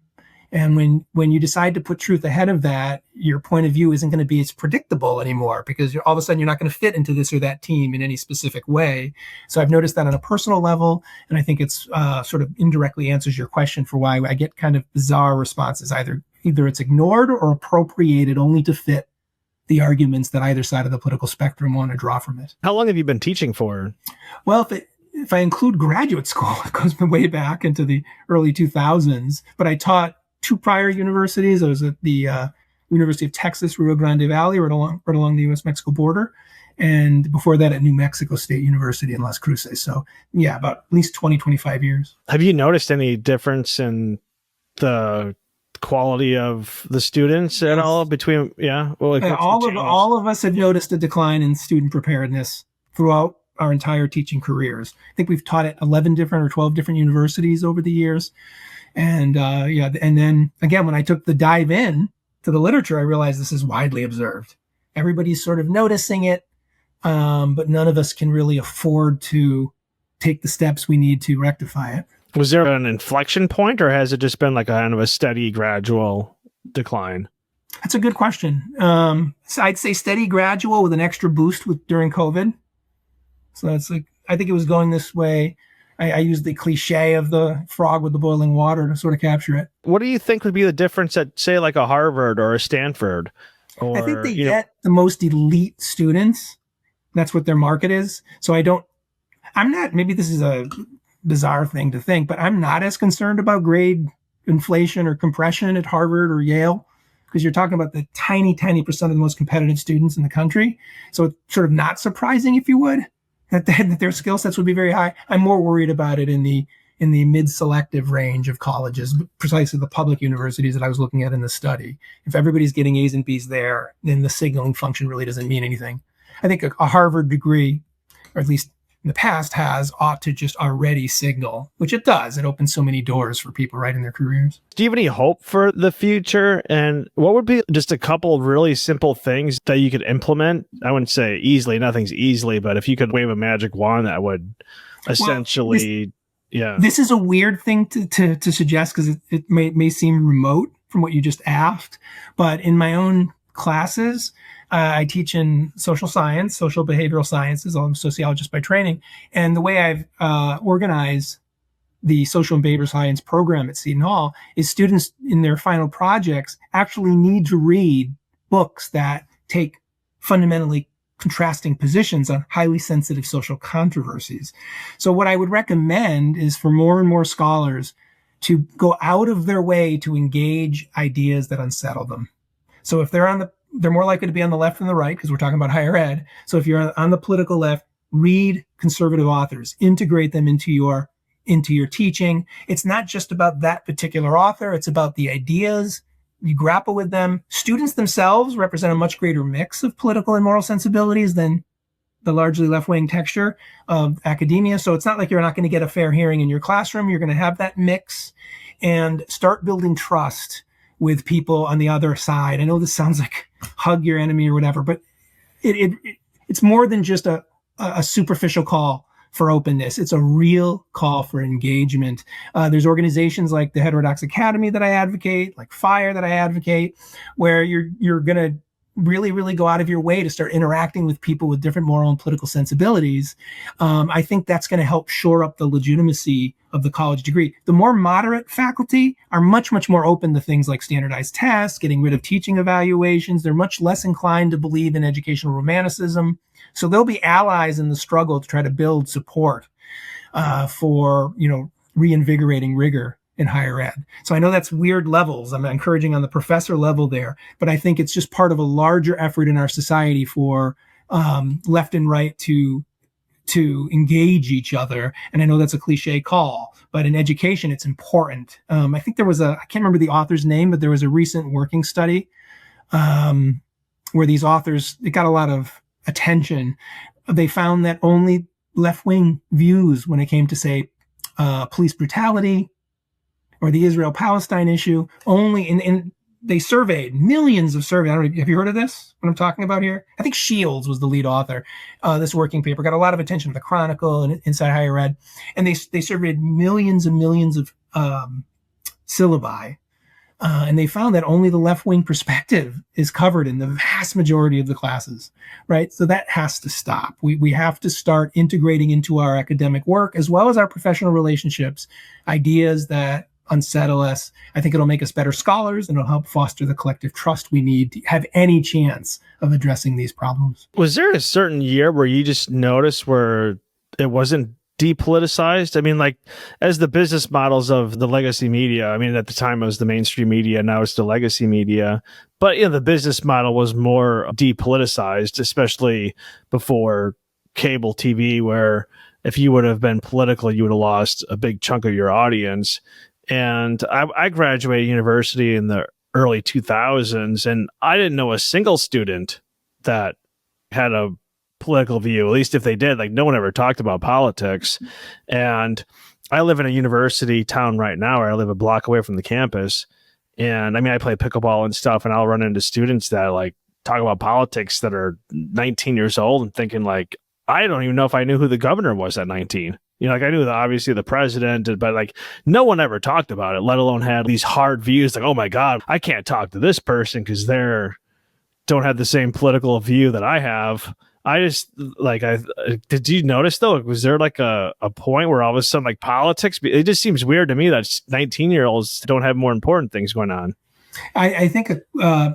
And when you decide to put truth ahead of that, your point of view isn't going to be as predictable anymore, because all of a sudden you're not going to fit into this or that team in any specific way. So I've noticed that on a personal level, and I think it's sort of indirectly answers your question for why I get kind of bizarre responses. Either it's ignored or appropriated only to fit the arguments that either side of the political spectrum want to draw from it. How long have you been teaching for? Well, if I include graduate school, it goes way back into the early 2000s, but I taught 2 prior universities. I was at the University of Texas, Rio Grande Valley, right along the U.S.-Mexico border. And before that at New Mexico State University in Las Cruces. So yeah, about at least 20, 25 years. Have you noticed any difference in the quality of the students at all between, all of us have noticed a decline in student preparedness throughout our entire teaching careers. I think we've taught at 11 different or 12 different universities over the years. And and then again, when I took the dive in to the literature, I realized this is widely observed. Everybody's sort of noticing it, but none of us can really afford to take the steps we need to rectify it. Was there an inflection point, or has it just been like a kind of a steady, gradual decline? That's a good question. So I'd say steady, gradual, with an extra boost during COVID. So that's I think it was going this way. I use the cliche of the frog with the boiling water to sort of capture it. What do you think would be the difference at, say, like a Harvard or a Stanford? I think they get the most elite students. That's what their market is. So maybe this is a bizarre thing to think, but I'm not as concerned about grade inflation or compression at Harvard or Yale, because you're talking about the tiny, tiny percent of the most competitive students in the country. So it's sort of not surprising, if you would, that their skill sets would be very high. I'm more worried about it in the mid-selective range of colleges, precisely the public universities that I was looking at in the study. If everybody's getting A's and B's there, then the signaling function really doesn't mean anything. I think a Harvard degree, or at least in the past ought to just already signal, which it does. It opens so many doors for people right in their careers. Do you have any hope for the future? And what would be just a couple really simple things that you could implement? I wouldn't say easily, nothing's easily, but if you could wave a magic wand, that would essentially, This is a weird thing to suggest, because it may seem remote from what you just asked, but in my own classes, I teach in social science, social behavioral sciences. I'm a sociologist by training. And the way I've organized the social and behavioral science program at Seton Hall is students in their final projects actually need to read books that take fundamentally contrasting positions on highly sensitive social controversies. So what I would recommend is for more and more scholars to go out of their way to engage ideas that unsettle them. So if they're more likely to be on the left than the right, because we're talking about higher ed. So if you're on the political left, read conservative authors, integrate them into your teaching. It's not just about that particular author. It's about the ideas. You grapple with them. Students themselves represent a much greater mix of political and moral sensibilities than the largely left-wing texture of academia. So it's not like you're not going to get a fair hearing in your classroom. You're going to have that mix, and start building trust with people on the other side. I know this sounds like hug your enemy or whatever, but it's more than just a superficial call for openness. It's a real call for engagement. There's organizations like the Heterodox Academy that I advocate, like FIRE that I advocate, where you're going to really, really go out of your way to start interacting with people with different moral and political sensibilities. I think that's going to help shore up the legitimacy of the college degree. The more moderate faculty are much, much more open to things like standardized tests, getting rid of teaching evaluations. They're much less inclined to believe in educational romanticism. So they'll be allies in the struggle to try to build support for reinvigorating rigor in higher ed. So I know that's weird levels. I'm encouraging on the professor level there, but I think it's just part of a larger effort in our society for left and right to to engage each other. And I know that's a cliche call, but in education, it's important. I think I can't remember the author's name, but there was a recent working study where these authors, it got a lot of attention. They found that only left-wing views when it came to, say, police brutality or the Israel-Palestine issue, only they surveyed millions of surveys. I don't know, have you heard of this, what I'm talking about here? I think Shields was the lead author. This working paper got a lot of attention with the Chronicle and Inside Higher Ed. And they surveyed millions and millions of syllabi. And they found that only the left-wing perspective is covered in the vast majority of the classes, right? So that has to stop. We have to start integrating into our academic work as well as our professional relationships, ideas that unsettle us. I think it'll make us better scholars, and it'll help foster the collective trust we need to have any chance of addressing these problems. Was there a certain year where you just noticed where it wasn't depoliticized? I mean, like, as the business models of the legacy media, I mean, at the time it was the mainstream media, now it's the legacy media, but the business model was more depoliticized, especially before cable TV, where if you would have been political, you would have lost a big chunk of your audience. And I graduated university in the early 2000s, and I didn't know a single student that had a political view. At least if they did, like, no one ever talked about politics. And I live in a university town right now, where I live a block away from the campus. And I mean, I play pickleball and stuff, and I'll run into students that like talk about politics that are 19 years old and thinking like, I don't even know if I knew who the governor was at 19. Like, I knew obviously the president, but like no one ever talked about it, let alone had these hard views like, oh my God, I can't talk to this person because don't have the same political view that I have. I just did you notice though, was there like a point where all of a sudden like politics, it just seems weird to me that 19-year-olds don't have more important things going on. I think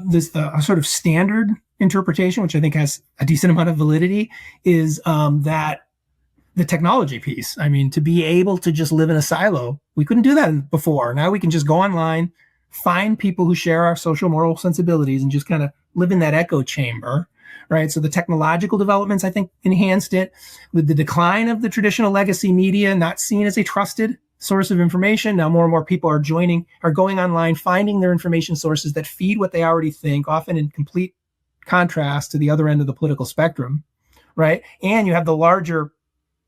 this a sort of standard interpretation, which I think has a decent amount of validity, is that the technology piece. I mean, to be able to just live in a silo, we couldn't do that before. Now we can just go online, find people who share our social moral sensibilities, and just kind of live in that echo chamber, right? So the technological developments, I think, enhanced it. With the decline of the traditional legacy media, not seen as a trusted source of information, now more and more people are going online, finding their information sources that feed what they already think, often in complete contrast to the other end of the political spectrum, right? And you have the larger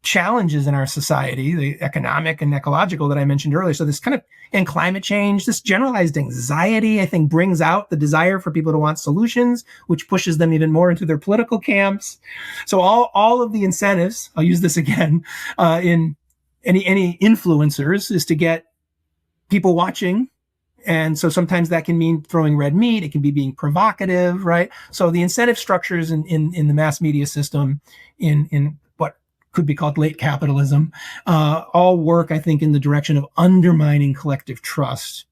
challenges in our society, the economic and ecological that I mentioned earlier. So this kind of, and climate change, this generalized anxiety, I think, brings out the desire for people to want solutions, which pushes them even more into their political camps. So all of the incentives, I'll use this again, in any influencers, is to get people watching. And so sometimes that can mean throwing red meat. It can be being provocative, right? So the incentive structures in the mass media system, in what could be called late capitalism, all work, I think, in the direction of undermining collective trust,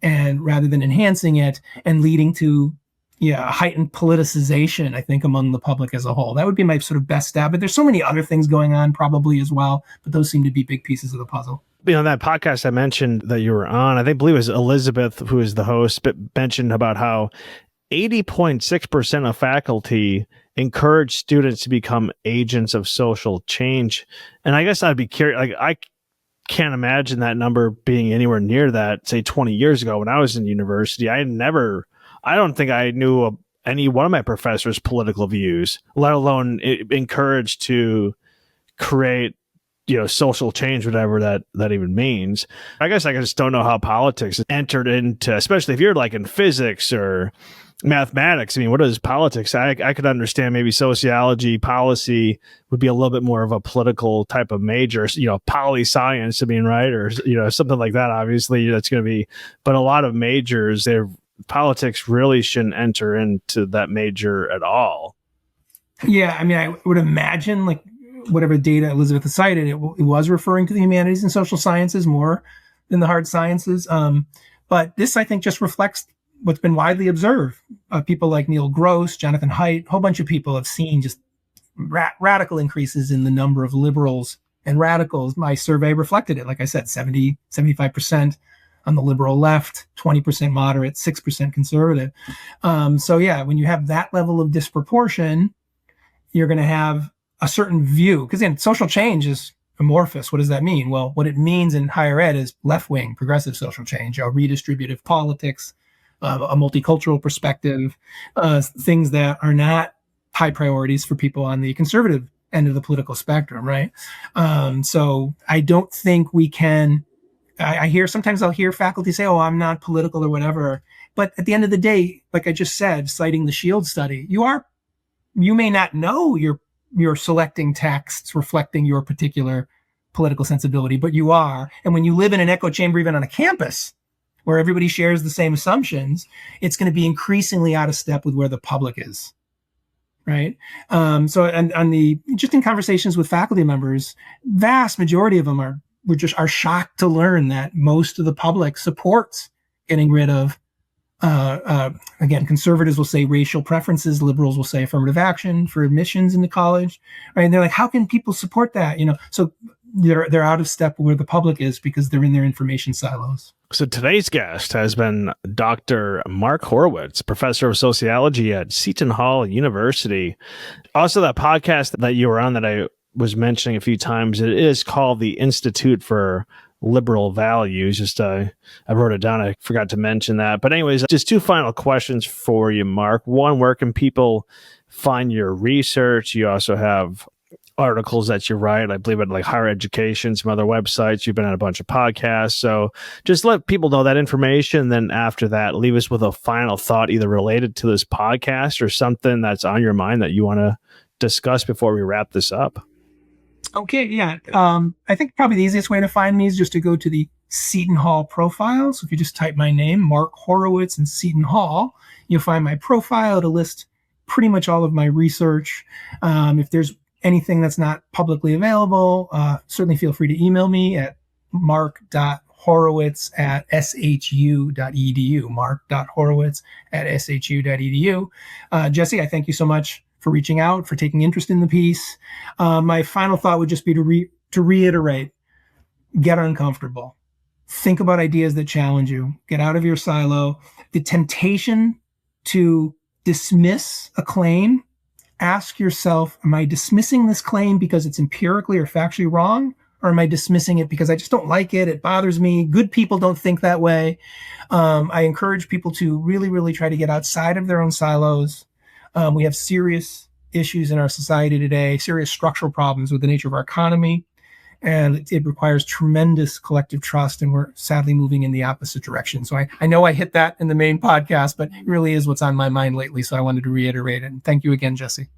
and rather than enhancing it and leading to heightened politicization, I think, among the public as a whole. That would be my sort of best stab. But there's so many other things going on probably as well, but those seem to be big pieces of the puzzle. That podcast I mentioned that you were on, I believe it was Elizabeth, who is the host, but mentioned about how 80.6% of faculty encourage students to become agents of social change. And I guess I'd be curious, like, I can't imagine that number being anywhere near that, say 20 years ago when I was in university. I don't think I knew any one of my professors' political views, let alone encouraged to create, social change, whatever that even means. I guess I just don't know how politics entered into, especially if you're like in physics or mathematics. I mean, what is politics? I could understand maybe sociology, policy would be a little bit more of a political type of major, poli-science, right? Or, something like that. Obviously, that's going to be, but a lot of majors, politics really shouldn't enter into that major at all. Yeah, I mean, I would imagine, like, whatever data Elizabeth cited, it was referring to the humanities and social sciences more than the hard sciences. But this, I think, just reflects what's been widely observed. People like Neil Gross, Jonathan Haidt, a whole bunch of people have seen just radical increases in the number of liberals and radicals. My survey reflected it. Like I said, 75% on the liberal left, 20% moderate, 6% conservative. So yeah, when you have that level of disproportion, you're going to have a certain view. Because again, social change is amorphous. What does that mean? Well, what it means in higher ed is left-wing, progressive social change, redistributive politics, a multicultural perspective, things that are not high priorities for people on the conservative end of the political spectrum, right? So I don't think we can. Sometimes I'll hear faculty say, "Oh, I'm not political" or whatever. But at the end of the day, like I just said, citing the Shield study, you may not know you're selecting texts reflecting your particular political sensibility, but you are. And when you live in an echo chamber, even on a campus where everybody shares the same assumptions, it's going to be increasingly out of step with where the public is. Right. So just in conversations with faculty members, vast majority of them are shocked to learn that most of the public supports getting rid of, again, conservatives will say racial preferences, liberals will say affirmative action for admissions into college, right? And they're like, how can people support that? So they're out of step where the public is because they're in their information silos. So today's guest has been Dr. Mark Horowitz, professor of sociology at Seton Hall University. Also, that podcast that you were on that I was mentioning a few times, it is called the Institute for Liberal Values. I wrote it down. I forgot to mention that. But anyways, just two final questions for you, Mark. One, where can people find your research? You also have articles that you write, I believe, at like Higher Education, some other websites. You've been on a bunch of podcasts. So just let people know that information. Then after that, leave us with a final thought, either related to this podcast or something that's on your mind that you want to discuss before we wrap this up. Okay, yeah. I think probably the easiest way to find me is just to go to the Seton Hall profile. So if you just type my name, Mark Horowitz, and Seton Hall, you'll find my profile to list pretty much all of my research. If there's anything that's not publicly available, certainly feel free to email me at mark.horowitz@shu.edu, mark.horowitz@shu.edu. Jesse, I thank you so much for reaching out, for taking interest in the piece. My final thought would just be to reiterate, get uncomfortable. Think about ideas that challenge you. Get out of your silo. The temptation to dismiss a claim, ask yourself, am I dismissing this claim because it's empirically or factually wrong? Or am I dismissing it because I just don't like it? It bothers me. Good people don't think that way. I encourage people to really, really try to get outside of their own silos. We have serious issues in our society today, serious structural problems with the nature of our economy. And it requires tremendous collective trust. And we're sadly moving in the opposite direction. So I know I hit that in the main podcast, but it really is what's on my mind lately. So I wanted to reiterate it. And thank you again, Jesse.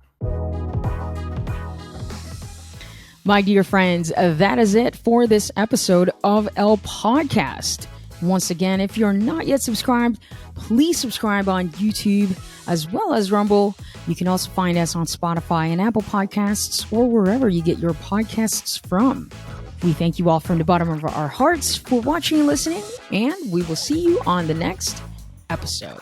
My dear friends, that is it for this episode of El Podcast. Once again, if you're not yet subscribed, please subscribe on YouTube as well as Rumble. You can also find us on Spotify and Apple Podcasts or wherever you get your podcasts from. We thank you all from the bottom of our hearts for watching and listening, and we will see you on the next episode.